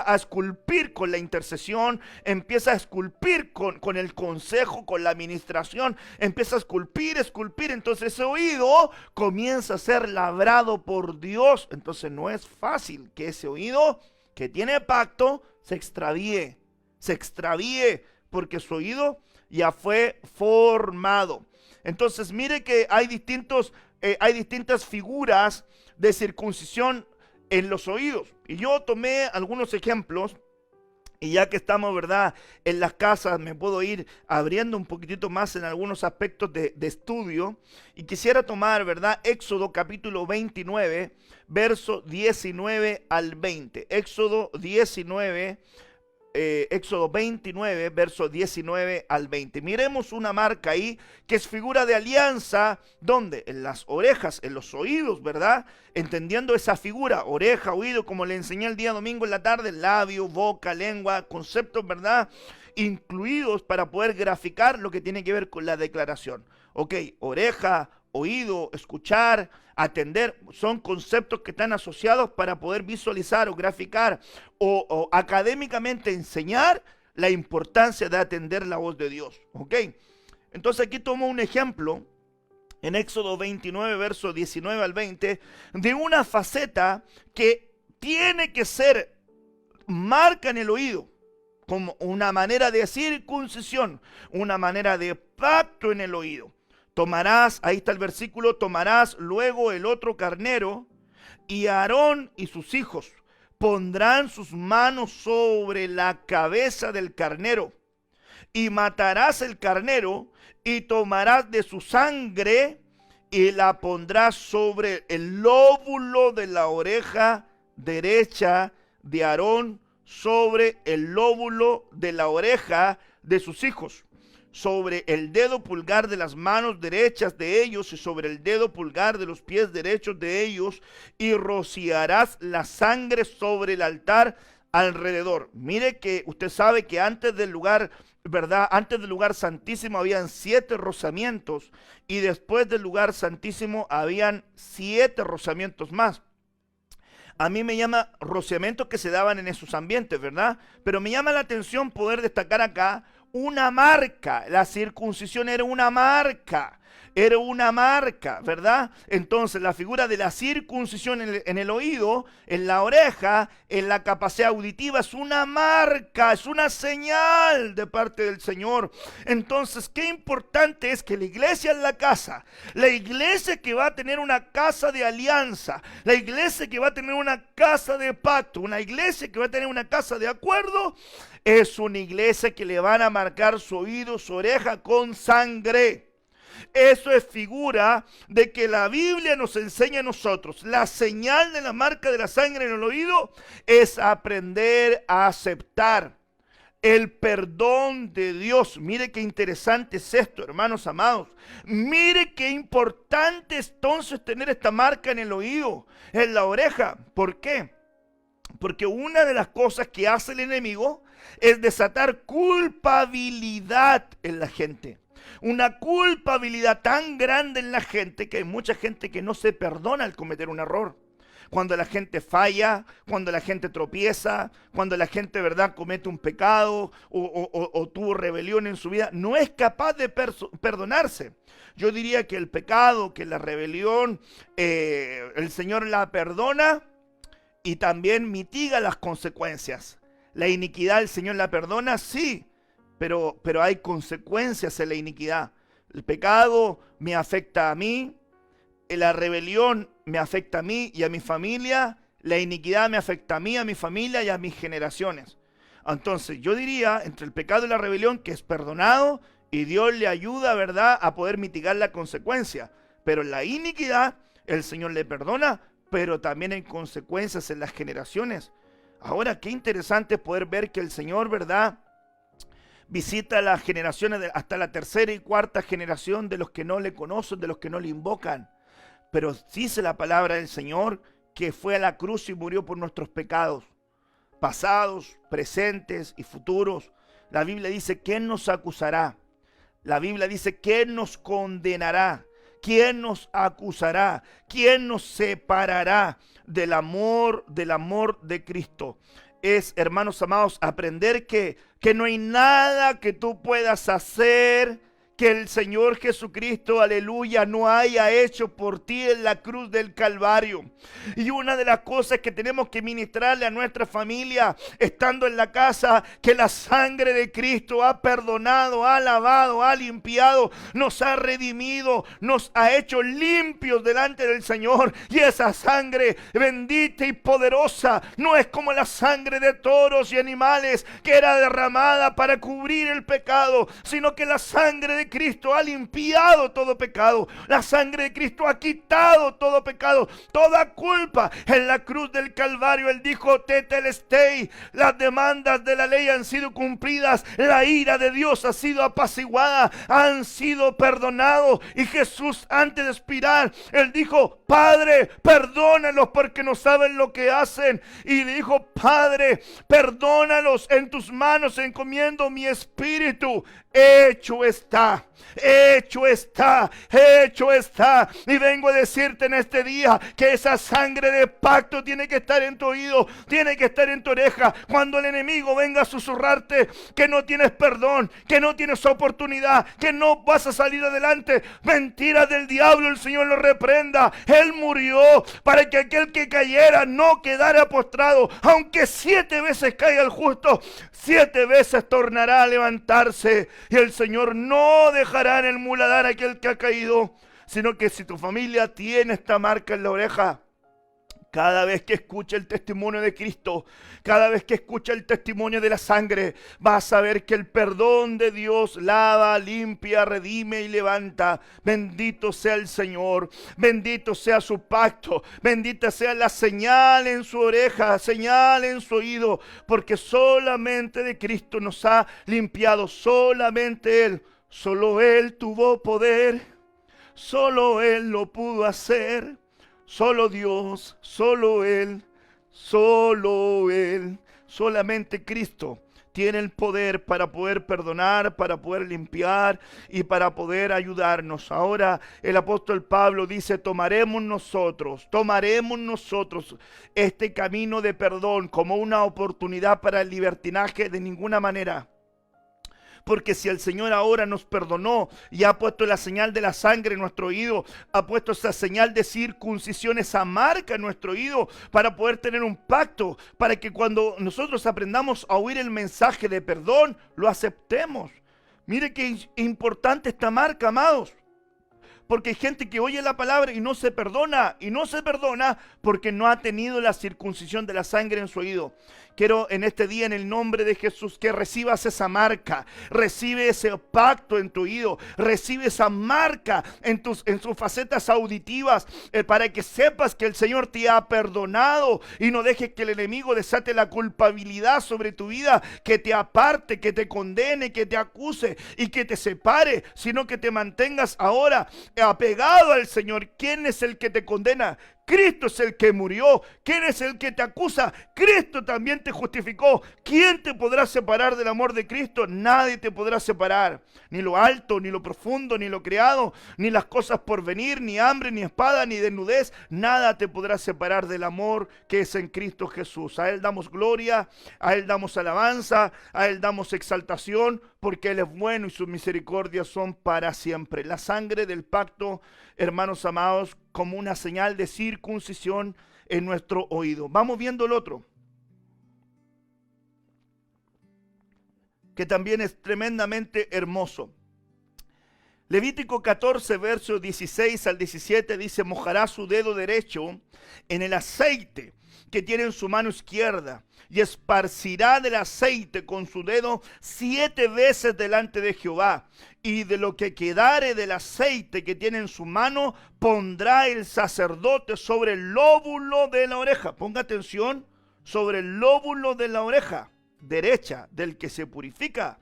a esculpir con la intercesión, empieza a esculpir con el consejo, con la administración, empieza a esculpir. Entonces ese oído comienza a ser labrado por Dios. Entonces no es fácil que ese oído que tiene pacto se extravíe, porque su oído ya fue formado. Entonces mire que hay distintas figuras de circuncisión en los oídos. Y yo tomé algunos ejemplos. Y ya que estamos, verdad, en las casas, me puedo ir abriendo un poquitito más en algunos aspectos de estudio. Y quisiera tomar, verdad, Éxodo capítulo 29, verso 19 al 20. Éxodo 29, verso 19 al 20. Miremos una marca ahí que es figura de alianza. ¿Dónde? En las orejas, en los oídos, ¿verdad? Entendiendo esa figura, oreja, oído, como le enseñé el día domingo en la tarde, labio, boca, lengua, conceptos, ¿verdad?, incluidos para poder graficar lo que tiene que ver con la declaración. Ok, oreja, oído, escuchar, atender, son conceptos que están asociados para poder visualizar o graficar o académicamente enseñar la importancia de atender la voz de Dios. Ok, Entonces aquí tomo un ejemplo en Éxodo 29, verso 19 al 20, de una faceta que tiene que ser marca en el oído, como una manera de circuncisión, una manera de pacto en el oído. Tomarás, ahí está el versículo, tomarás luego el otro carnero, y Aarón y sus hijos pondrán sus manos sobre la cabeza del carnero, y matarás el carnero, y tomarás de su sangre, y la pondrás sobre el lóbulo de la oreja derecha de Aarón, sobre el lóbulo de la oreja de sus hijos, sobre el dedo pulgar de las manos derechas de ellos y sobre el dedo pulgar de los pies derechos de ellos, y rociarás la sangre sobre el altar alrededor. Mire que usted sabe que antes del lugar, ¿verdad? Antes del lugar santísimo habían 7 rozamientos, y después del lugar santísimo habían 7 rozamientos más. A mí me llama rociamientos que se daban en esos ambientes, ¿verdad? Pero me llama la atención poder destacar acá una marca. La circuncisión era una marca. Era una marca, ¿verdad? Entonces la figura de la circuncisión en el oído, en la oreja, en la capacidad auditiva, es una marca, es una señal de parte del Señor. Entonces, qué importante es que la iglesia en la casa, la iglesia que va a tener una casa de alianza, la iglesia que va a tener una casa de pacto, una iglesia que va a tener una casa de acuerdo, es una iglesia que le van a marcar su oído, su oreja con sangre. Eso es figura de que la Biblia nos enseña a nosotros. La señal de la marca de la sangre en el oído es aprender a aceptar el perdón de Dios. Mire qué interesante es esto, hermanos amados. Mire qué importante es entonces tener esta marca en el oído, en la oreja. ¿Por qué? Porque una de las cosas que hace el enemigo es desatar culpabilidad en la gente. Una culpabilidad tan grande en la gente que hay mucha gente que no se perdona al cometer un error. Cuando la gente falla, cuando la gente tropieza, cuando la gente, ¿verdad?, comete un pecado o tuvo rebelión en su vida, no es capaz de perdonarse. Yo diría que el pecado, que la rebelión, el Señor la perdona y también mitiga las consecuencias. La iniquidad el Señor la perdona, sí, pero hay consecuencias en la iniquidad. El pecado me afecta a mí, la rebelión me afecta a mí y a mi familia, la iniquidad me afecta a mí, a mi familia y a mis generaciones. Entonces yo diría, entre el pecado y la rebelión, que es perdonado y Dios le ayuda, ¿verdad?, a poder mitigar la consecuencia. Pero en la iniquidad el Señor le perdona, pero también hay consecuencias en las generaciones. Ahora, qué interesante poder ver que el Señor, ¿verdad?, visita las generaciones hasta la tercera y cuarta generación de los que no le conocen, de los que no le invocan. Pero dice la palabra del Señor que fue a la cruz y murió por nuestros pecados, pasados, presentes y futuros. La Biblia dice, ¿quién nos acusará? La Biblia dice, ¿quién nos condenará? ¿Quién nos acusará? ¿Quién nos separará del amor de Cristo? Es, hermanos amados, aprender que no hay nada que tú puedas hacer que el Señor Jesucristo, aleluya, no haya hecho por ti en la cruz del Calvario. Y una de las cosas que tenemos que ministrarle a nuestra familia, estando en la casa, que la sangre de Cristo ha perdonado, ha lavado, ha limpiado, nos ha redimido, nos ha hecho limpios delante del Señor. Y esa sangre bendita y poderosa no es como la sangre de toros y animales que era derramada para cubrir el pecado, sino que la sangre de Cristo ha limpiado todo pecado. La sangre de Cristo ha quitado todo pecado, toda culpa. En la cruz del Calvario Él dijo, tetelestei, las demandas de la ley han sido cumplidas, la ira de Dios ha sido apaciguada, han sido perdonados. Y Jesús, antes de expirar, Él dijo, Padre, perdónalos porque no saben lo que hacen. Y le dijo, Padre, perdónalos, en tus manos encomiendo mi espíritu. Hecho está. está, hecho está, hecho está. Y vengo a decirte en este día que esa sangre de pacto tiene que estar en tu oído, tiene que estar en tu oreja. Cuando el enemigo venga a susurrarte que no tienes perdón, que no tienes oportunidad, que no vas a salir adelante, mentiras del diablo, el Señor lo reprenda. Él murió para que aquel que cayera no quedara postrado. Aunque 7 veces caiga el justo, 7 veces tornará a levantarse. Y el Señor no dejará en el muladar a aquel que ha caído, sino que si tu familia tiene esta marca en la oreja, cada vez que escucha el testimonio de Cristo, cada vez que escucha el testimonio de la sangre, vas a saber que el perdón de Dios lava, limpia, redime y levanta. Bendito sea el Señor, bendito sea su pacto, bendita sea la señal en su oreja, señal en su oído, porque solamente de Cristo nos ha limpiado, solamente Él, solo Él tuvo poder, solo Él lo pudo hacer. Solo Dios, solo Él, solamente Cristo tiene el poder para poder perdonar, para poder limpiar y para poder ayudarnos. Ahora el apóstol Pablo dice, tomaremos nosotros este camino de perdón como una oportunidad para el libertinaje de ninguna manera. Porque si el Señor ahora nos perdonó y ha puesto la señal de la sangre en nuestro oído, ha puesto esa señal de circuncisión, esa marca en nuestro oído para poder tener un pacto, para que cuando nosotros aprendamos a oír el mensaje de perdón, lo aceptemos. Mire qué importante esta marca, amados. Porque hay gente que oye la palabra y no se perdona porque no ha tenido la circuncisión de la sangre en su oído. Quiero en este día, en el nombre de Jesús, que recibas esa marca, recibe ese pacto en tu oído, recibe esa marca en sus facetas auditivas, para que sepas que el Señor te ha perdonado y no dejes que el enemigo desate la culpabilidad sobre tu vida, que te aparte, que te condene, que te acuse y que te separe, sino que te mantengas ahora apegado al Señor. ¿Quién es el que te condena? Cristo es el que murió. ¿Quién es el que te acusa? Cristo también te justificó. ¿Quién te podrá separar del amor de Cristo? Nadie te podrá separar. Ni lo alto, ni lo profundo, ni lo creado, ni las cosas por venir, ni hambre, ni espada, ni desnudez. Nada te podrá separar del amor que es en Cristo Jesús. A Él damos gloria, a Él damos alabanza, a Él damos exaltación, porque Él es bueno y sus misericordias son para siempre. La sangre del pacto, hermanos amados, como una señal de circuncisión en nuestro oído. Vamos viendo el otro, que también es tremendamente hermoso. Levítico 14, versos 16 al 17 dice: mojará su dedo derecho en el aceite que tiene en su mano izquierda, y esparcirá del aceite con su dedo 7 veces delante de Jehová, y de lo que quedare del aceite que tiene en su mano, pondrá el sacerdote sobre el lóbulo de la oreja. Ponga atención, sobre el lóbulo de la oreja derecha del que se purifica,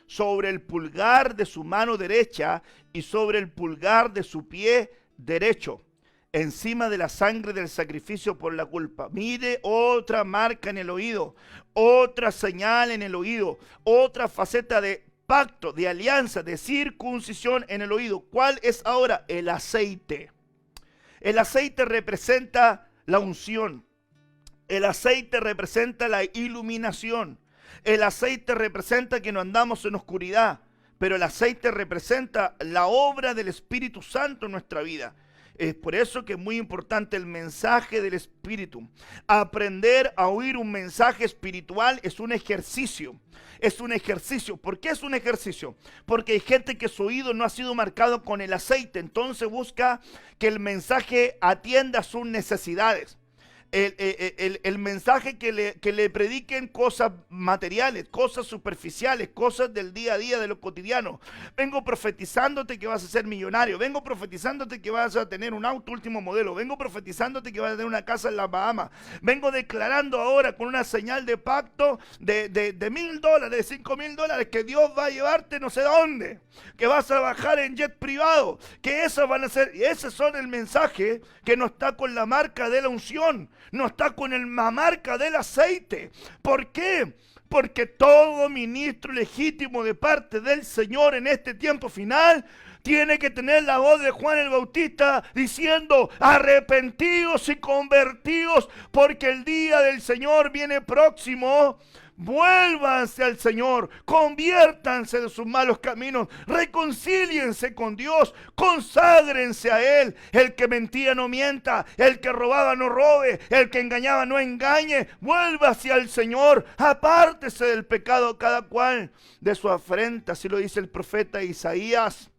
sobre el pulgar de su mano derecha y sobre el pulgar de su pie derecho, encima de la sangre del sacrificio por la culpa. Mire, otra marca en el oído, otra señal en el oído, otra faceta de pacto, de alianza, de circuncisión en el oído. ¿Cuál es ahora? El aceite. El aceite representa la unción. El aceite representa la iluminación. El aceite representa que no andamos en oscuridad, pero el aceite representa la obra del Espíritu Santo en nuestra vida. Es por eso que es muy importante el mensaje del Espíritu. Aprender a oír un mensaje espiritual es un ejercicio. Es un ejercicio. ¿Por qué es un ejercicio? Porque hay gente que su oído no ha sido marcado con el aceite. Entonces busca que el mensaje atienda a sus necesidades. El mensaje que le prediquen cosas materiales, cosas superficiales, cosas del día a día, de lo cotidiano. Vengo profetizándote que vas a ser millonario. Vengo profetizándote que vas a tener un auto último modelo. Vengo profetizándote que vas a tener una casa en las Bahamas. Vengo declarando ahora con una señal de pacto de $1,000, de $5,000, que Dios va a llevarte no sé dónde, que vas a bajar en jet privado, que esas van a ser, y ese son el mensaje que no está con la marca de la unción, no está con la marca del aceite. ¿Por qué? porque todo ministro legítimo de parte del Señor en este tiempo final tiene que tener la voz de Juan el Bautista diciendo: arrepentíos y convertíos, porque el día del Señor viene próximo. Vuélvanse al Señor, conviértanse de sus malos caminos, reconcíliense con Dios, conságrense a Él. El que mentía no mienta, el que robaba no robe, el que engañaba no engañe. Vuélvase al Señor, apártese del pecado cada cual de su afrenta, así lo dice el profeta Isaías.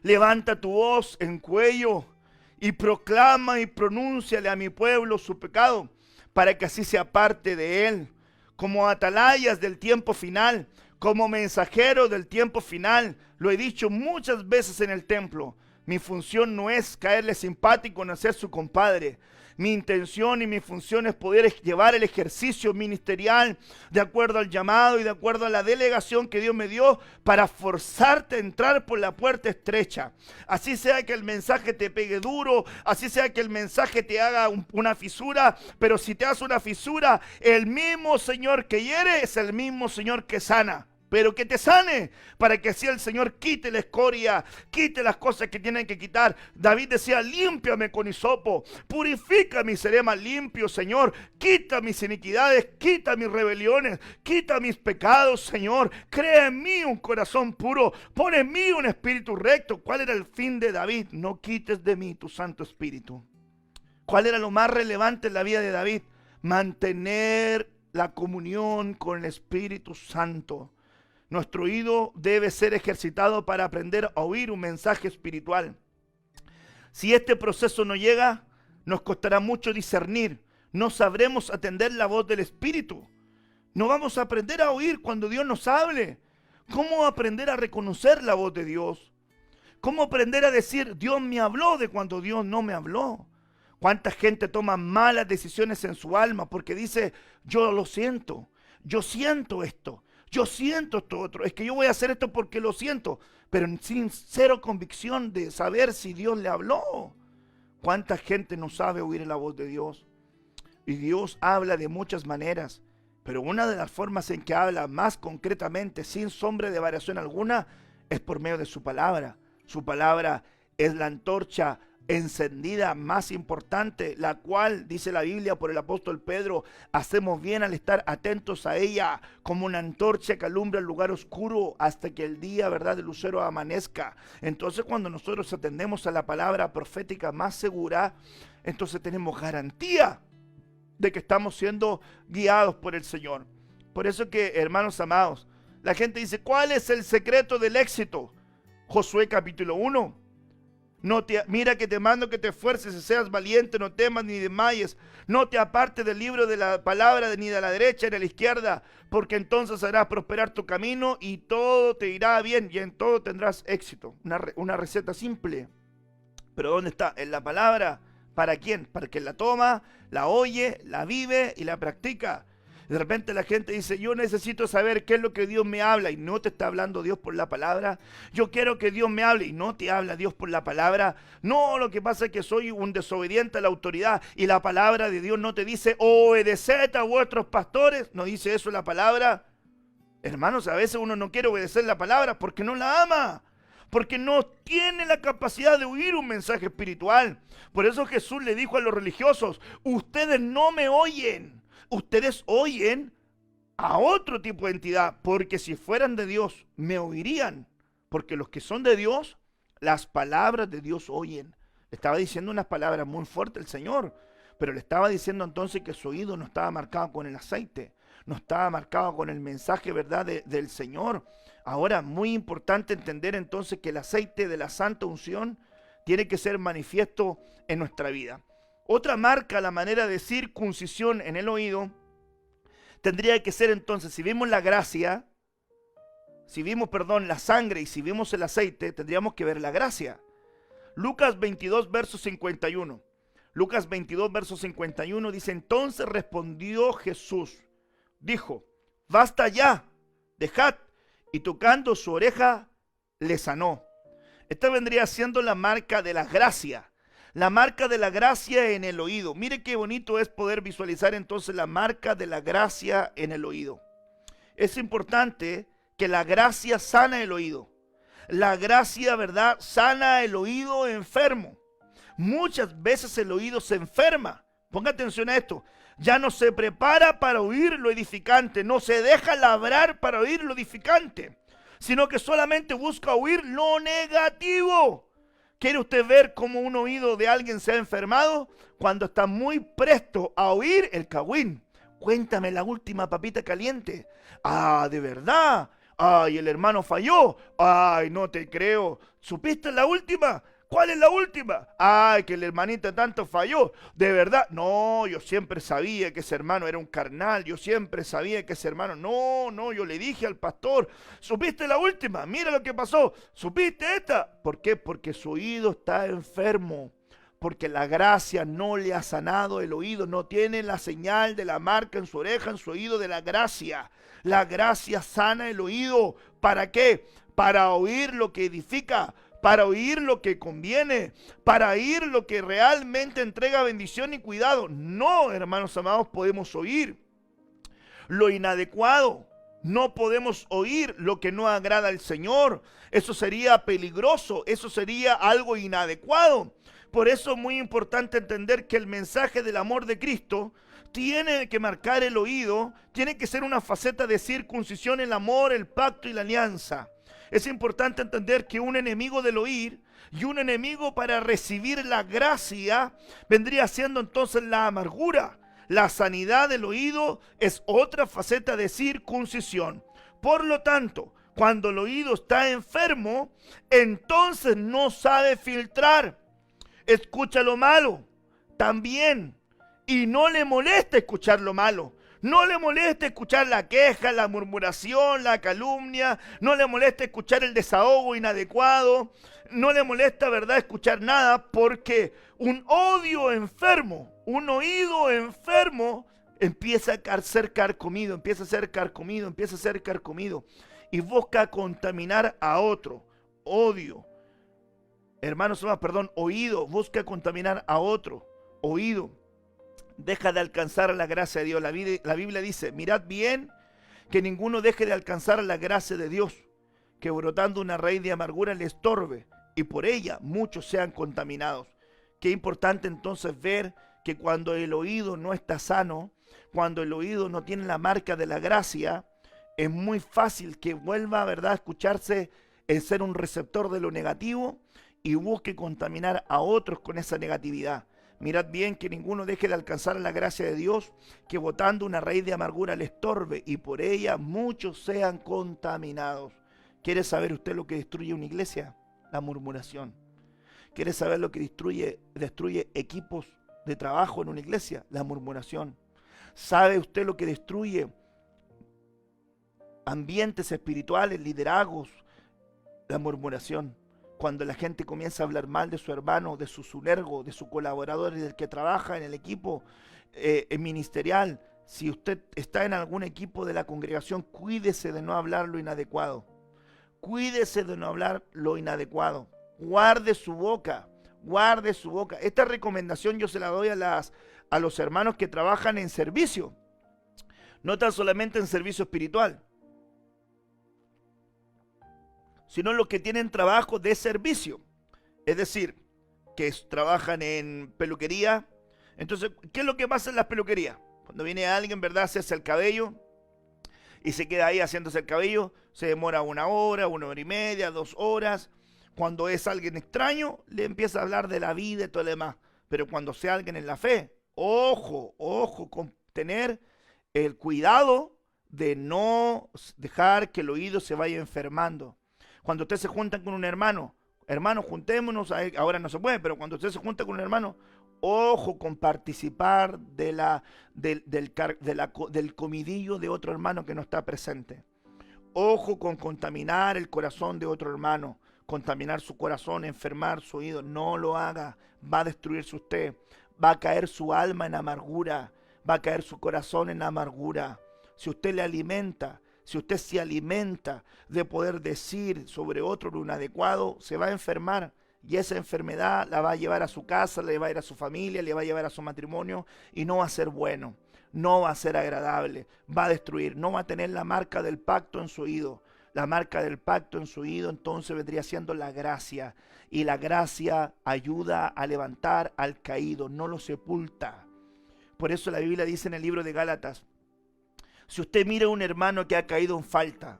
Levanta tu voz en cuello y proclama y pronúnciale a mi pueblo su pecado, para que así se aparte de él. Como atalayas del tiempo final, como mensajero del tiempo final. Lo he dicho muchas veces en el templo. Mi función no es caerle simpático ni ser su compadre. Mi intención y mi función es poder llevar el ejercicio ministerial de acuerdo al llamado y de acuerdo a la delegación que Dios me dio para forzarte a entrar por la puerta estrecha. Así sea que el mensaje te pegue duro, así sea que el mensaje te haga una fisura, pero si te hace una fisura, el mismo Señor que hiere es el mismo Señor que sana. Pero que te sane, para que así el Señor quite la escoria, quite las cosas que tienen que quitar. David decía: límpiame con hisopo, purifícame y seré más limpio, Señor. Quita mis iniquidades, quita mis rebeliones, quita mis pecados, Señor. Crea en mí un corazón puro, pon en mí un espíritu recto. ¿Cuál era el fin de David? No quites de mí tu Santo Espíritu. ¿Cuál era lo más relevante en la vida de David? Mantener la comunión con el Espíritu Santo. Nuestro oído debe ser ejercitado para aprender a oír un mensaje espiritual. Si este proceso no llega, nos costará mucho discernir. No sabremos atender la voz del Espíritu. No vamos a aprender a oír cuando Dios nos hable. ¿Cómo aprender a reconocer la voz de Dios? ¿Cómo aprender a decir: Dios me habló, de cuando Dios no me habló? ¿Cuánta gente toma malas decisiones en su alma porque dice: yo lo siento, yo siento esto, yo siento esto otro, es que yo voy a hacer esto porque lo siento, pero sin cero convicción de saber si Dios le habló? ¿Cuánta gente no sabe oír la voz de Dios? Y Dios habla de muchas maneras, pero una de las formas en que habla más concretamente, sin sombra de variación alguna, es por medio de su palabra. Su palabra es la antorcha encendida más importante, la cual, dice la Biblia por el apóstol Pedro, hacemos bien al estar atentos a ella, como una antorcha que alumbra el lugar oscuro hasta que el día, ¿verdad?, del lucero amanezca. Entonces, cuando nosotros atendemos a la palabra profética más segura, entonces tenemos garantía de que estamos siendo guiados por el Señor. Por eso que, hermanos amados, la gente dice: ¿cuál es el secreto del éxito? Josué capítulo 1. Mira que te mando que te esfuerces y seas valiente, no temas ni desmayes, no te apartes del libro de la palabra ni de la derecha ni de la izquierda, porque entonces harás prosperar tu camino y todo te irá bien y en todo tendrás éxito. Una receta simple, pero ¿dónde está? En la palabra. ¿Para quién? Para quien la toma, la oye, la vive y la practica. De repente la gente dice: yo necesito saber qué es lo que Dios me habla, y no te está hablando Dios por la palabra. Yo quiero que Dios me hable, y no te habla Dios por la palabra. No, lo que pasa es que soy un desobediente a la autoridad, y la palabra de Dios no te dice: obedeced a vuestros pastores. No dice eso la palabra. Hermanos, a veces uno no quiere obedecer la palabra porque no la ama, porque no tiene la capacidad de oír un mensaje espiritual. Por eso Jesús le dijo a los religiosos: ustedes no me oyen, ustedes oyen a otro tipo de entidad, porque si fueran de Dios me oirían, porque los que son de Dios, las palabras de Dios oyen. Le estaba diciendo unas palabras muy fuertes el Señor, pero le estaba diciendo entonces que su oído no estaba marcado con el aceite, no estaba marcado con el mensaje, ¿verdad?, del Señor. Ahora, muy importante entender entonces que el aceite de la santa unción tiene que ser manifiesto en nuestra vida. Otra marca, la manera de circuncisión en el oído, tendría que ser entonces, si vimos la gracia, la sangre, y si vimos el aceite, tendríamos que ver la gracia. Lucas 22, verso 51. Lucas 22, verso 51 dice: entonces respondió Jesús, dijo: basta ya, dejad, y tocando su oreja, le sanó. Esta vendría siendo la marca de la gracia. La marca de la gracia en el oído. Mire qué bonito es poder visualizar entonces la marca de la gracia en el oído. es importante que la gracia sana el oído. La gracia, ¿verdad?, sana el oído enfermo. Muchas veces el oído se enferma. Ponga atención a esto. Ya no se prepara para oír lo edificante, no se deja labrar para oír lo edificante, sino que solamente busca oír lo negativo. ¿Quiere usted ver cómo un oído de alguien se ha enfermado? Cuando está muy presto a oír el cagüín. Cuéntame la última papita caliente. Ah, ¿de verdad? Ay, el hermano falló. Ay, no te creo. ¿Supiste la última? ¿Cuál es la última? Ay, que el hermanito tanto falló. ¿De verdad? No, yo siempre sabía que ese hermano era un carnal. Yo siempre sabía que ese hermano... No, yo le dije al pastor. ¿Supiste la última? Mira lo que pasó. ¿Supiste esta? ¿Por qué? Porque su oído está enfermo. Porque la gracia no le ha sanado el oído. No tiene la señal de la marca en su oreja, en su oído de la gracia. La gracia sana el oído. ¿Para qué? Para oír lo que edifica, para oír lo que conviene, para oír lo que realmente entrega bendición y cuidado. No, hermanos amados, podemos oír lo inadecuado. No podemos oír lo que no agrada al Señor. Eso sería peligroso, eso sería algo inadecuado. Por eso es muy importante entender que el mensaje del amor de Cristo tiene que marcar el oído, tiene que ser una faceta de circuncisión, el amor, el pacto y la alianza. Es importante entender que un enemigo del oír y un enemigo para recibir la gracia vendría siendo entonces la amargura. La sanidad del oído es otra faceta de circuncisión. Por lo tanto, cuando el oído está enfermo, entonces no sabe filtrar. Escucha lo malo también y no le molesta escuchar lo malo. No le molesta escuchar la queja, la murmuración, la calumnia. No le molesta escuchar el desahogo inadecuado. No le molesta, ¿verdad?, escuchar nada, porque un odio enfermo, un oído enfermo empieza a ser carcomido, empieza a ser carcomido y busca contaminar a otro. Oído busca contaminar a otro. Oído deja de alcanzar la gracia de Dios. La Biblia dice: mirad bien que ninguno deje de alcanzar la gracia de Dios, que brotando una raíz de amargura le estorbe, y por ella muchos sean contaminados. Qué importante entonces ver que cuando el oído no está sano, cuando el oído no tiene la marca de la gracia, es muy fácil que vuelva, ¿verdad?, a escucharse en ser un receptor de lo negativo y busque contaminar a otros con esa negatividad. Mirad bien que ninguno deje de alcanzar la gracia de Dios, que botando una raíz de amargura le estorbe, y por ella muchos sean contaminados. ¿Quiere saber usted lo que destruye una iglesia? La murmuración. ¿Quiere saber lo que destruye equipos de trabajo en una iglesia? La murmuración. ¿Sabe usted lo que destruye ambientes espirituales, liderazgos? La murmuración. Cuando la gente comienza a hablar mal de su hermano, de su sunergo, de su colaborador y del que trabaja en el equipo ministerial. Si usted está en algún equipo de la congregación, cuídese de no hablar lo inadecuado. Cuídese de no hablar lo inadecuado. Guarde su boca, guarde su boca. Esta recomendación yo se la doy a los hermanos que trabajan en servicio. No tan solamente en servicio espiritual, sino los que tienen trabajo de servicio. Es decir, que trabajan en peluquería. Entonces, ¿qué es lo que pasa en las peluquerías? Cuando viene alguien, ¿verdad?, se hace el cabello y se queda ahí haciéndose el cabello, se demora 1 hora, 1 hora y media, 2 horas. Cuando es alguien extraño, le empieza a hablar de la vida y todo lo demás. Pero cuando sea alguien en la fe, ojo con tener el cuidado de no dejar que el oído se vaya enfermando. Cuando usted se junta con un hermano, juntémonos, ahora no se puede, pero cuando usted se junta con un hermano, ojo con participar del comidillo de otro hermano que no está presente. Ojo con contaminar el corazón de otro hermano, contaminar su corazón, enfermar su oído. No lo haga, va a destruirse usted, va a caer su alma en amargura, va a caer su corazón en amargura. Si usted se alimenta de poder decir sobre otro lo inadecuado, se va a enfermar, y esa enfermedad la va a llevar a su casa, le va a ir a su familia, le va a llevar a su matrimonio, y no va a ser bueno. no va a ser agradable, va a destruir, no va a tener la marca del pacto en su oído. La marca del pacto en su oído entonces vendría siendo la gracia, y la gracia ayuda a levantar al caído, no lo sepulta. Por eso la Biblia dice en el libro de Gálatas: si usted mira a un hermano que ha caído en falta,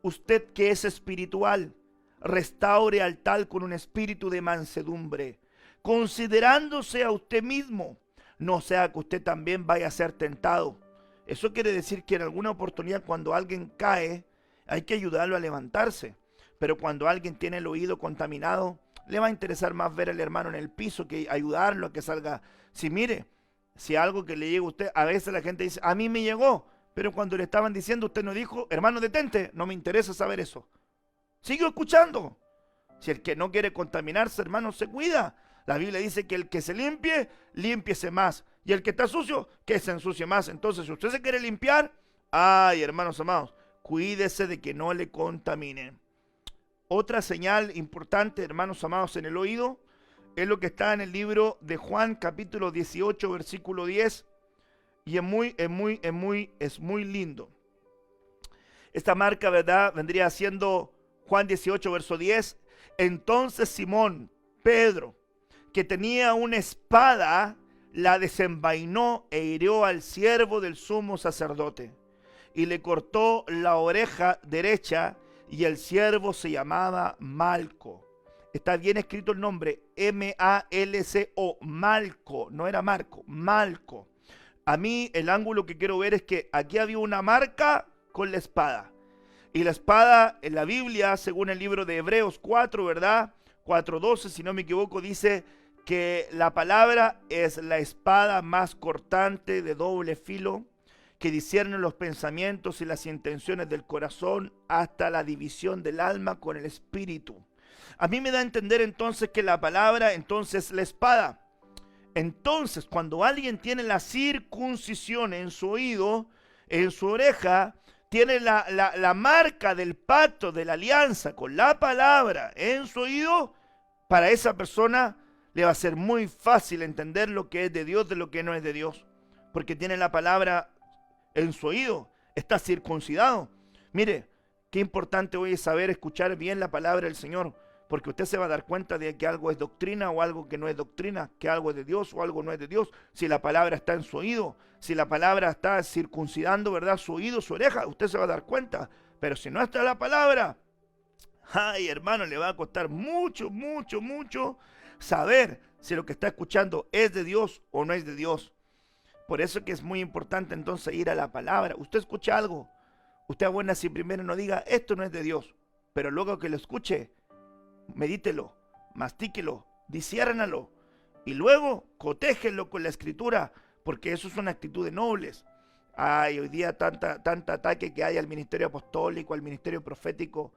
usted que es espiritual, restaure al tal con un espíritu de mansedumbre, considerándose a usted mismo, no sea que usted también vaya a ser tentado. Eso quiere decir que en alguna oportunidad, cuando alguien cae, hay que ayudarlo a levantarse. Pero cuando alguien tiene el oído contaminado, le va a interesar más ver al hermano en el piso que ayudarlo a que salga. Si mire, si algo que le llega a usted, a veces la gente dice: a mí me llegó, pero cuando le estaban diciendo, usted no dijo: hermano, detente, no me interesa saber eso. Sigo escuchando. Si el que no quiere contaminarse, hermano, se cuida. La Biblia dice que el que se limpie, límpiese más. Y el que está sucio, que se ensucie más. Entonces, si usted se quiere limpiar, ay, hermanos amados, cuídese de que no le contamine. Otra señal importante, hermanos amados, en el oído, es lo que está en el libro de Juan, capítulo 18, versículo 10. Y es muy lindo. Esta marca, ¿verdad?, vendría siendo Juan 18, verso 10. Entonces Simón, Pedro, que tenía una espada, la desenvainó e hirió al siervo del sumo sacerdote, y le cortó la oreja derecha, y el siervo se llamaba Malco. Está bien escrito el nombre, M-A-L-C-O, Malco, no era Marco, Malco. A mí el ángulo que quiero ver es que aquí había una marca con la espada. Y la espada en la Biblia, según el libro de Hebreos 4, ¿verdad? 4:12, si no me equivoco, dice que la palabra es la espada más cortante de doble filo, que discierne los pensamientos y las intenciones del corazón, hasta la división del alma con el espíritu. A mí me da a entender entonces que la palabra entonces es la espada. Entonces, cuando alguien tiene la circuncisión en su oído, en su oreja, tiene la marca del pacto, de la alianza con la palabra en su oído, para esa persona le va a ser muy fácil entender lo que es de Dios de lo que no es de Dios, porque tiene la palabra en su oído, está circuncidado. Mire, qué importante hoy es saber escuchar bien la palabra del Señor, porque usted se va a dar cuenta de que algo es doctrina o algo que no es doctrina, que algo es de Dios o algo no es de Dios, si la palabra está en su oído, si la palabra está circuncidando, ¿verdad?, su oído, su oreja, usted se va a dar cuenta. Pero si no está la palabra, ay, hermano, le va a costar mucho saber si lo que está escuchando es de Dios o no es de Dios. Por eso que es muy importante entonces ir a la palabra. Usted escucha algo, usted abuena si primero no diga: esto no es de Dios, pero luego que lo escuche, medítelo, mastíquelo, disciérnalo y luego cotéjenlo con la escritura, porque eso es una actitud de nobles. Ay, hoy día tanta ataque que hay al ministerio apostólico, al ministerio profético,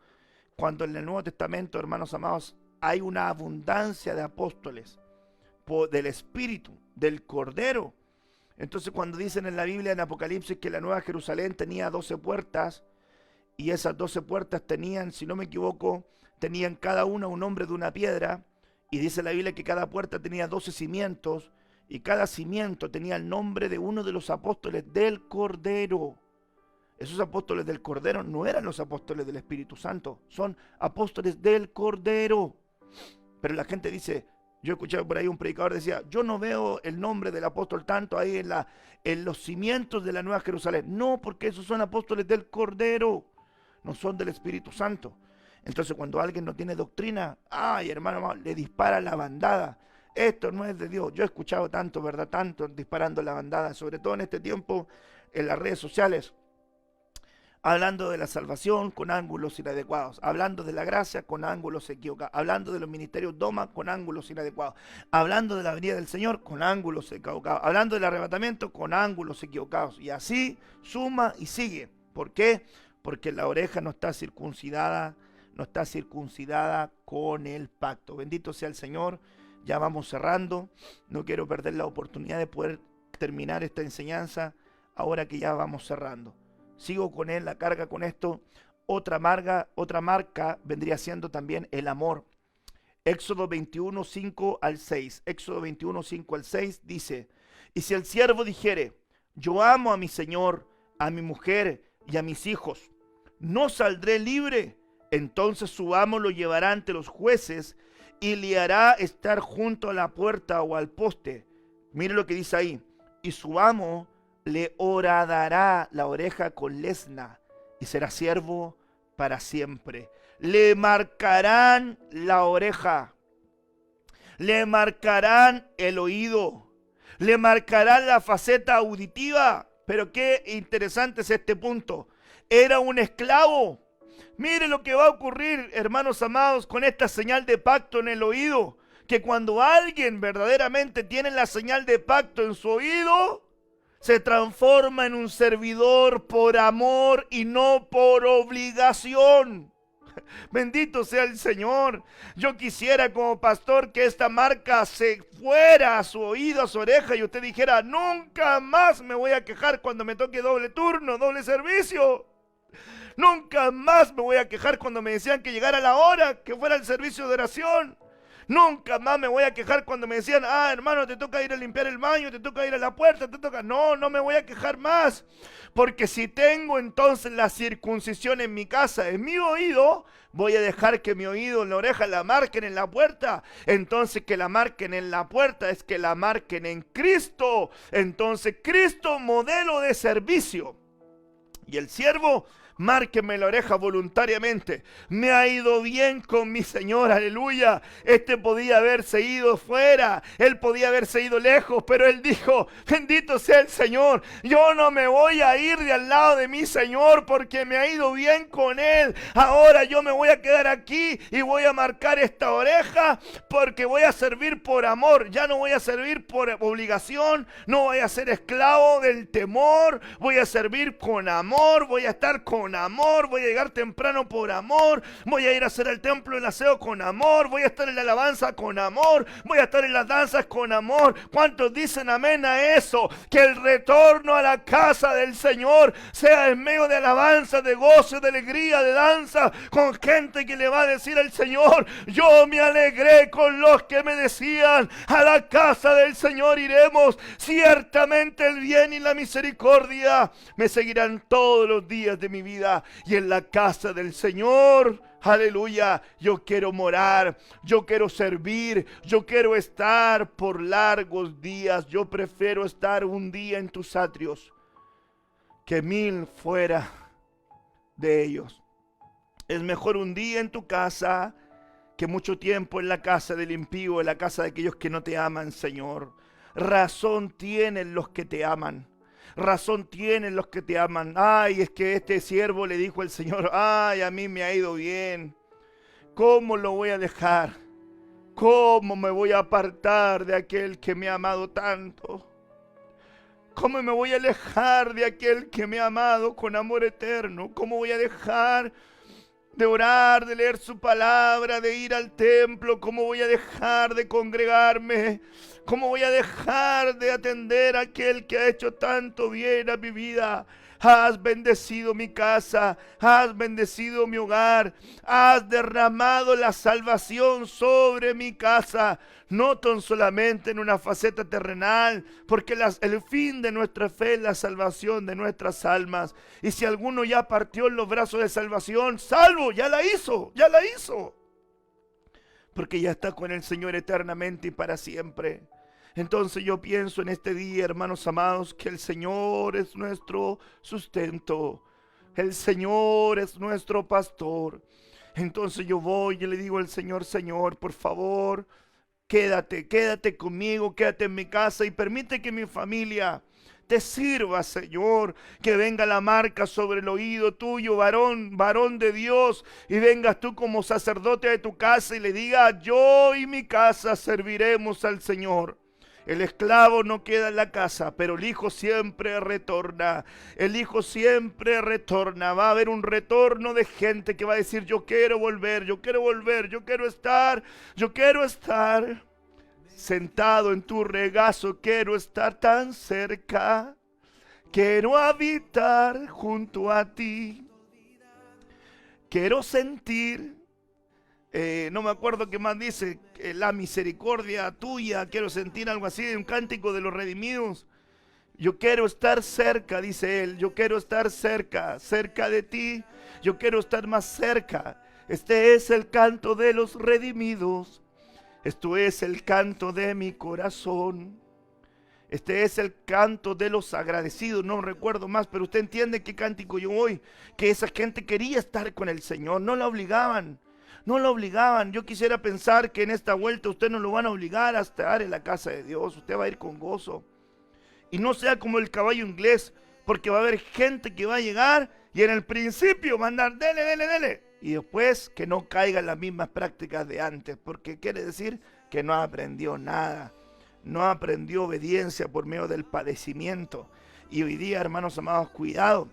cuando en el Nuevo Testamento, hermanos amados, hay una abundancia de apóstoles del Espíritu, del Cordero. Entonces, cuando dicen en la Biblia, en Apocalipsis, que la Nueva Jerusalén tenía 12 puertas, y esas 12 puertas tenían, si no me equivoco, tenían cada una un nombre de una piedra, y dice la Biblia que cada puerta tenía 12 cimientos, y cada cimiento tenía el nombre de uno de los apóstoles del Cordero. Esos apóstoles del Cordero no eran los apóstoles del Espíritu Santo, son apóstoles del Cordero. Pero la gente dice, yo escuché por ahí un predicador decía: yo no veo el nombre del apóstol tanto ahí en los cimientos de la Nueva Jerusalén. No, porque esos son apóstoles del Cordero, no son del Espíritu Santo. Entonces, cuando alguien no tiene doctrina, ay, hermano, le dispara la bandada. Esto no es de Dios. Yo he escuchado tanto, ¿verdad? Tanto disparando la bandada, sobre todo en este tiempo en las redes sociales, hablando de la salvación con ángulos inadecuados, hablando de la gracia con ángulos equivocados, hablando de los ministerios Doma con ángulos inadecuados, hablando de la venida del Señor con ángulos equivocados, hablando del arrebatamiento con ángulos equivocados, y así suma y sigue. ¿Por qué? Porque la oreja no está circuncidada con el pacto. Bendito sea el Señor. Ya vamos cerrando. No quiero perder la oportunidad de poder terminar esta enseñanza ahora que ya vamos cerrando. Sigo con él, la carga con esto. Otra marca vendría siendo también el amor. Éxodo 21, 5 al 6. Éxodo 21, 5 al 6 dice: y si el siervo dijere: Yo amo a mi Señor, a mi mujer y a mis hijos. ¿No saldré libre? Entonces su amo lo llevará ante los jueces y le hará estar junto a la puerta o al poste. Mire lo que dice ahí. Y su amo le horadará la oreja con lesna y será siervo para siempre. Le marcarán la oreja, le marcarán el oído, le marcarán la faceta auditiva. Pero qué interesante es este punto. Era un esclavo. Mire lo que va a ocurrir, hermanos amados, con esta señal de pacto en el oído. Que cuando alguien verdaderamente tiene la señal de pacto en su oído, se transforma en un servidor por amor y no por obligación. Bendito sea el Señor. Yo quisiera como pastor que esta marca se fuera a su oído, a su oreja, y usted dijera: nunca más me voy a quejar cuando me toque doble turno, doble servicio. Nunca más me voy a quejar cuando me decían que llegara la hora, que fuera el servicio de oración. Nunca más me voy a quejar cuando me decían: hermano, te toca ir a limpiar el baño, te toca ir a la puerta, te toca... No me voy a quejar más. Porque si tengo entonces la circuncisión en mi casa, en mi oído, voy a dejar que mi oído en la oreja la marquen en la puerta. Entonces que la marquen en la puerta es que la marquen en Cristo. Entonces Cristo, modelo de servicio. Y el siervo, márqueme la oreja voluntariamente. Me ha ido bien con mi Señor, aleluya. Este podía haberse ido fuera, él podía haberse ido lejos, pero él dijo: bendito sea el Señor, yo no me voy a ir de al lado de mi Señor porque me ha ido bien con él. Ahora yo me voy a quedar aquí y voy a marcar esta oreja porque voy a servir por amor. Ya no voy a servir por obligación, no voy a ser esclavo del temor, voy a servir con amor, voy a estar con amor, voy a llegar temprano por amor, voy a ir a hacer el templo el aseo con amor, voy a estar en la alabanza con amor, voy a estar en las danzas con amor. ¿Cuántos dicen amén a eso? Que el retorno a la casa del Señor sea en medio de alabanza, de gozo, de alegría, de danza, con gente que le va a decir al Señor: yo me alegré con los que me decían, a la casa del Señor iremos. Ciertamente el bien y la misericordia me seguirán todos los días de mi vida, y en la casa del Señor, aleluya, yo quiero morar, yo quiero servir, yo quiero estar por largos días. Yo prefiero estar un día en tus atrios que 1000 fuera de ellos. Es mejor un día en tu casa que mucho tiempo en la casa del impío, en la casa de aquellos que no te aman, Señor. Razón tienen los que te aman. Razón tienen los que te aman. Es que este siervo le dijo al Señor: a mí me ha ido bien. ¿Cómo lo voy a dejar? ¿Cómo me voy a apartar de aquel que me ha amado tanto? ¿Cómo me voy a alejar de aquel que me ha amado con amor eterno? ¿Cómo voy a dejar de orar, de leer su palabra, de ir al templo? ¿Cómo voy a dejar de congregarme? ¿Cómo voy a dejar de atender a aquel que ha hecho tanto bien a mi vida? Has bendecido mi casa, has bendecido mi hogar, has derramado la salvación sobre mi casa, no tan solamente en una faceta terrenal, porque el fin de nuestra fe es la salvación de nuestras almas. Y si alguno ya partió en los brazos de salvación, salvo, ya la hizo, porque ya está con el Señor eternamente y para siempre. Entonces yo pienso en este día, hermanos amados, que el Señor es nuestro sustento, el Señor es nuestro pastor. Entonces yo voy y le digo al Señor: Señor, por favor, quédate conmigo, quédate en mi casa y permite que mi familia te sirva, Señor. Que venga la marca sobre el oído tuyo, varón de Dios, y vengas tú como sacerdote de tu casa y le diga: yo y mi casa serviremos al Señor. El esclavo no queda en la casa, pero el hijo siempre retorna. El hijo siempre retorna. Va a haber un retorno de gente que va a decir: yo quiero volver, yo quiero estar sentado en tu regazo, quiero estar tan cerca, quiero habitar junto a ti, quiero sentir, no me acuerdo qué más dice, la misericordia tuya, quiero sentir algo así, un cántico de los redimidos. Yo quiero estar cerca, dice él. Yo quiero estar cerca, cerca de ti. Yo quiero estar más cerca. Este es el canto de los redimidos. Esto es el canto de mi corazón. Este es el canto de los agradecidos. No recuerdo más, pero usted entiende qué cántico yo voy. Que esa gente quería estar con el Señor. No la obligaban. No la obligaban. Yo quisiera pensar que en esta vuelta usted no lo van a obligar a estar en la casa de Dios. Usted va a ir con gozo. Y no sea como el caballo inglés, porque va a haber gente que va a llegar y en el principio va a andar, dele, dele, dele. Y después que no caigan las mismas prácticas de antes, porque quiere decir que no aprendió nada. No aprendió obediencia por medio del padecimiento. Y hoy día, hermanos amados, cuidado,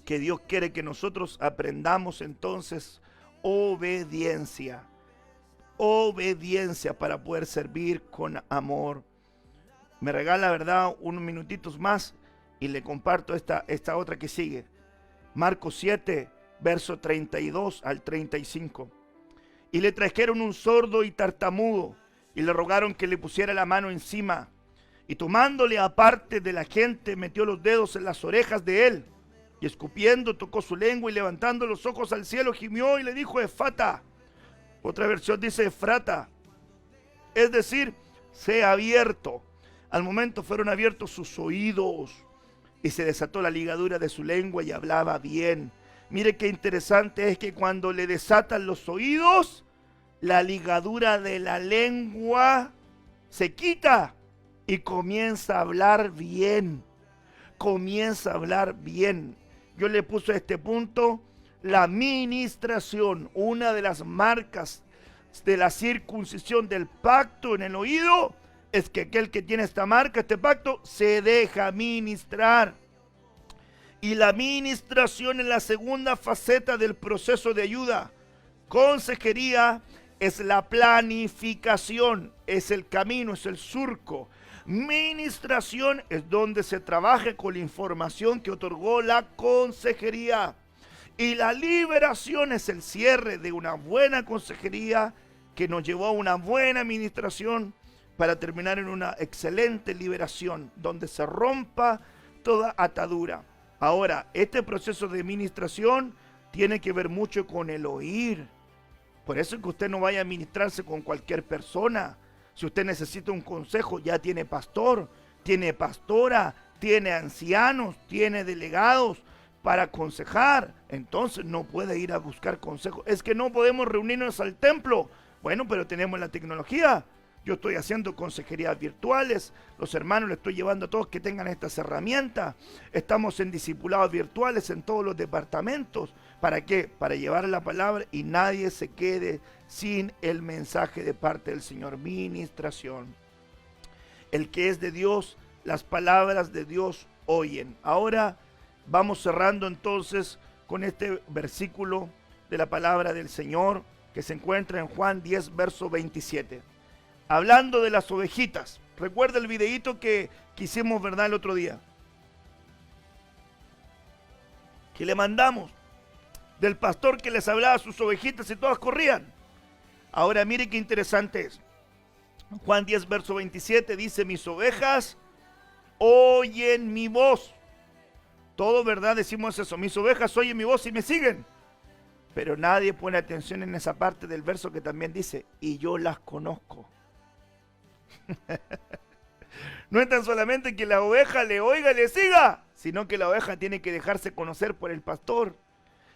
que Dios quiere que nosotros aprendamos entonces obediencia. Obediencia para poder servir con amor. Me regala, ¿verdad?, unos minutitos más y le comparto esta otra que sigue. Marcos 7, verso 32 al 35. Y le trajeron un sordo y tartamudo y le rogaron que le pusiera la mano encima. Y tomándole aparte de la gente, metió los dedos en las orejas de él. Y escupiendo tocó su lengua y levantando los ojos al cielo gimió y le dijo: Efata. Otra versión dice Efrata. Es decir, sea abierto. Al momento fueron abiertos sus oídos y se desató la ligadura de su lengua y hablaba bien. Mire qué interesante es que cuando le desatan los oídos, la ligadura de la lengua se quita y comienza a hablar bien. Comienza a hablar bien. Yo le puse a este punto la ministración, una de las marcas de la circuncisión del pacto en el oído. Es que aquel que tiene esta marca, este pacto, se deja ministrar. Y la ministración es la segunda faceta del proceso de ayuda. Consejería es la planificación, es el camino, es el surco. Ministración es donde se trabaja con la información que otorgó la consejería. Y la liberación es el cierre de una buena consejería que nos llevó a una buena administración, para terminar en una excelente liberación, donde se rompa toda atadura. Ahora, este proceso de ministración tiene que ver mucho con el oír. Por eso es que usted no vaya a ministrarse con cualquier persona. Si usted necesita un consejo, ya tiene pastor, tiene pastora, tiene ancianos, tiene delegados para aconsejar. Entonces no puede ir a buscar consejo. Es que no podemos reunirnos al templo. Bueno, pero tenemos la tecnología. Yo estoy haciendo consejerías virtuales. Los hermanos les estoy llevando a todos que tengan estas herramientas. Estamos en discipulados virtuales en todos los departamentos. ¿Para qué? Para llevar la palabra y nadie se quede sin el mensaje de parte del Señor. Ministración. El que es de Dios, las palabras de Dios oyen. Ahora vamos cerrando entonces con este versículo de la palabra del Señor que se encuentra en Juan 10, verso 27. Hablando de las ovejitas. Recuerda el videíto que hicimos, ¿verdad?, el otro día. Que le mandamos. Del pastor que les hablaba a sus ovejitas y todas corrían. Ahora mire qué interesante es. Juan 10, verso 27 dice: mis ovejas oyen mi voz. Todo, ¿verdad?, decimos eso. Mis ovejas oyen mi voz y me siguen. Pero nadie pone atención en esa parte del verso que también dice: y yo las conozco. No es tan solamente que la oveja le oiga y le siga, sino que la oveja tiene que dejarse conocer por el pastor.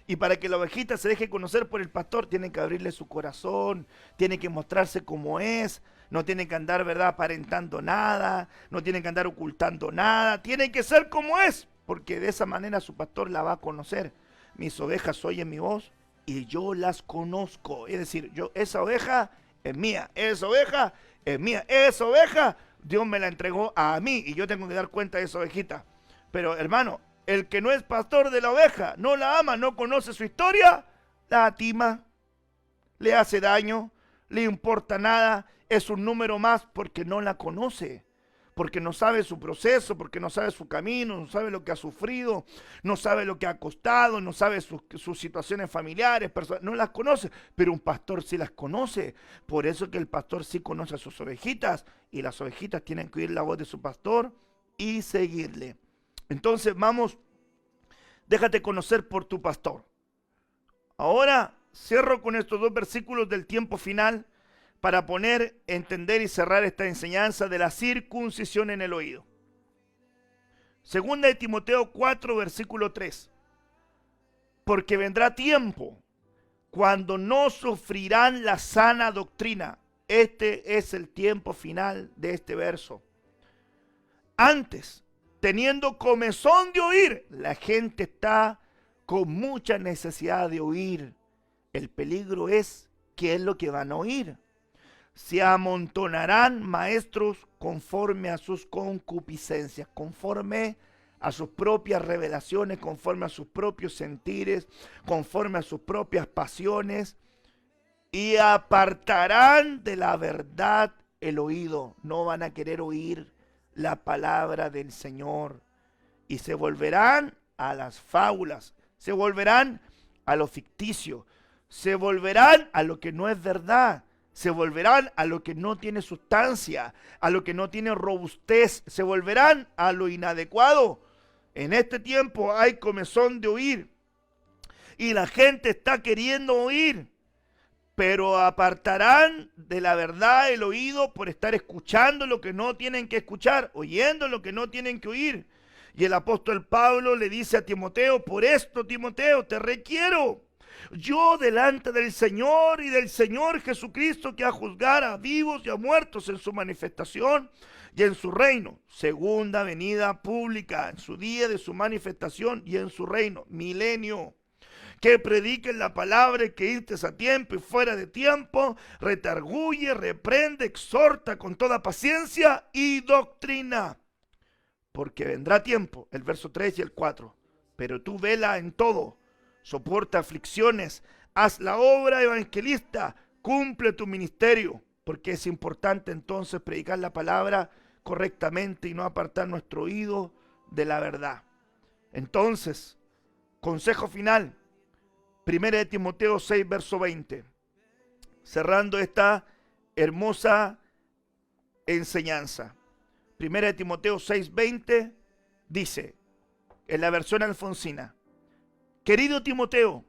Y para que la ovejita se deje conocer por el pastor, tiene que abrirle su corazón, tiene que mostrarse como es, no tiene que andar, ¿verdad?, aparentando nada, no tiene que andar ocultando nada, tiene que ser como es, porque de esa manera su pastor la va a conocer. Mis ovejas oyen mi voz y yo las conozco. Es decir, esa oveja es mía, esa oveja es mía, esa oveja Dios me la entregó a mí y yo tengo que dar cuenta de esa ovejita. Pero hermano, el que no es pastor de la oveja, no la ama, no conoce su historia, la atima, le hace daño, le importa nada, es un número más porque no la conoce, porque no sabe su proceso, porque no sabe su camino, no sabe lo que ha sufrido, no sabe lo que ha costado, no sabe sus situaciones familiares, no las conoce, pero un pastor sí las conoce. Por eso que el pastor sí conoce a sus ovejitas y las ovejitas tienen que oír la voz de su pastor y seguirle. Entonces vamos, déjate conocer por tu pastor. Ahora cierro con estos 2 versículos del tiempo final para poner, entender y cerrar esta enseñanza de la circuncisión en el oído. Segunda de Timoteo 4, versículo 3. Porque vendrá tiempo cuando no sufrirán la sana doctrina. Este es el tiempo final de este verso. Antes, teniendo comezón de oír, la gente está con mucha necesidad de oír. El peligro es, ¿qué es lo que van a oír? Se amontonarán maestros conforme a sus concupiscencias, conforme a sus propias revelaciones, conforme a sus propios sentires, conforme a sus propias pasiones, y apartarán de la verdad el oído. No van a querer oír la palabra del Señor, y se volverán a las fábulas, se volverán a lo ficticio, se volverán a lo que no es verdad, se volverán a lo que no tiene sustancia, a lo que no tiene robustez, se volverán a lo inadecuado. En este tiempo hay comezón de oír y la gente está queriendo oír, pero apartarán de la verdad el oído por estar escuchando lo que no tienen que escuchar, oyendo lo que no tienen que oír. Y el apóstol Pablo le dice a Timoteo: por esto, Timoteo, te requiero yo delante del Señor y del Señor Jesucristo, que a juzgar a vivos y a muertos en su manifestación y en su reino, segunda venida pública, en su día de su manifestación y en su reino, milenio. Que prediquen la palabra y que irtes a tiempo y fuera de tiempo, redarguye, reprende, exhorta con toda paciencia y doctrina. Porque vendrá tiempo, el verso 3 y el 4, pero tú vela en todo, soporta aflicciones, haz la obra evangelista, cumple tu ministerio, porque es importante entonces predicar la palabra correctamente y no apartar nuestro oído de la verdad. Entonces, consejo final, 1 de Timoteo 6, verso 20, cerrando esta hermosa enseñanza. 1 de Timoteo 6, 20 dice, en la versión alfonsina: querido Timoteo,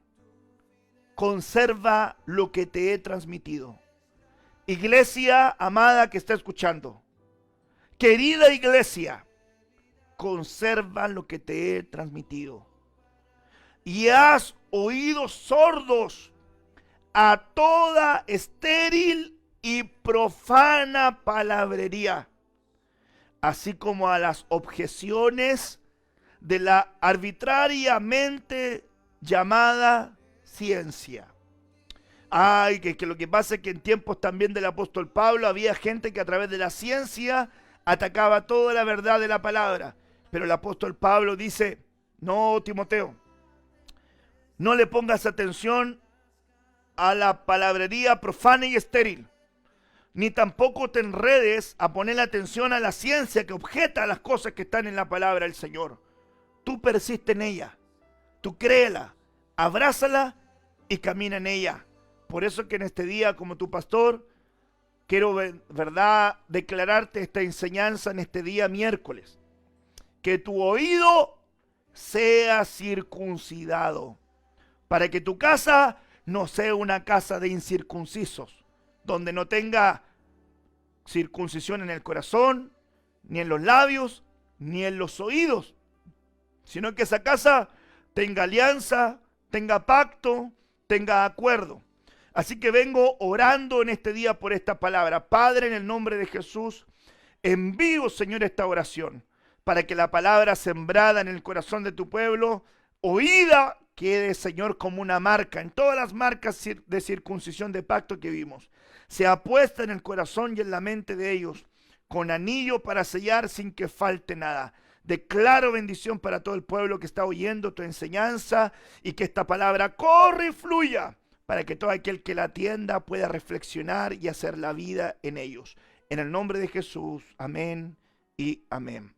conserva lo que te he transmitido. Iglesia amada que está escuchando, querida iglesia, conserva lo que te he transmitido. Y haz oídos sordos a toda estéril y profana palabrería, así como a las objeciones de la arbitrariamente llamada ciencia. Ay, que lo que pasa es que en tiempos también del apóstol Pablo había gente que a través de la ciencia atacaba toda la verdad de la palabra. Pero el apóstol Pablo dice: no, Timoteo, no le pongas atención a la palabrería profana y estéril, ni tampoco te enredes a poner atención a la ciencia que objeta las cosas que están en la palabra del Señor. Tú persiste en ella, tú créela, abrázala y camina en ella. Por eso que en este día, como tu pastor, quiero, verdad, declararte esta enseñanza en este día miércoles. Que tu oído sea circuncidado, para que tu casa no sea una casa de incircuncisos, donde no tenga circuncisión en el corazón, ni en los labios, ni en los oídos, sino que esa casa tenga alianza, tenga pacto, tenga acuerdo. Así que vengo orando en este día por esta palabra. Padre, en el nombre de Jesús, envío, Señor, esta oración, para que la palabra sembrada en el corazón de tu pueblo, oída, quede, Señor, como una marca en todas las marcas de circuncisión de pacto que vimos. Sea puesta en el corazón y en la mente de ellos, con anillo para sellar sin que falte nada. Declaro bendición para todo el pueblo que está oyendo tu enseñanza, y que esta palabra corra y fluya, para que todo aquel que la atienda pueda reflexionar y hacer la vida en ellos. En el nombre de Jesús, amén y amén.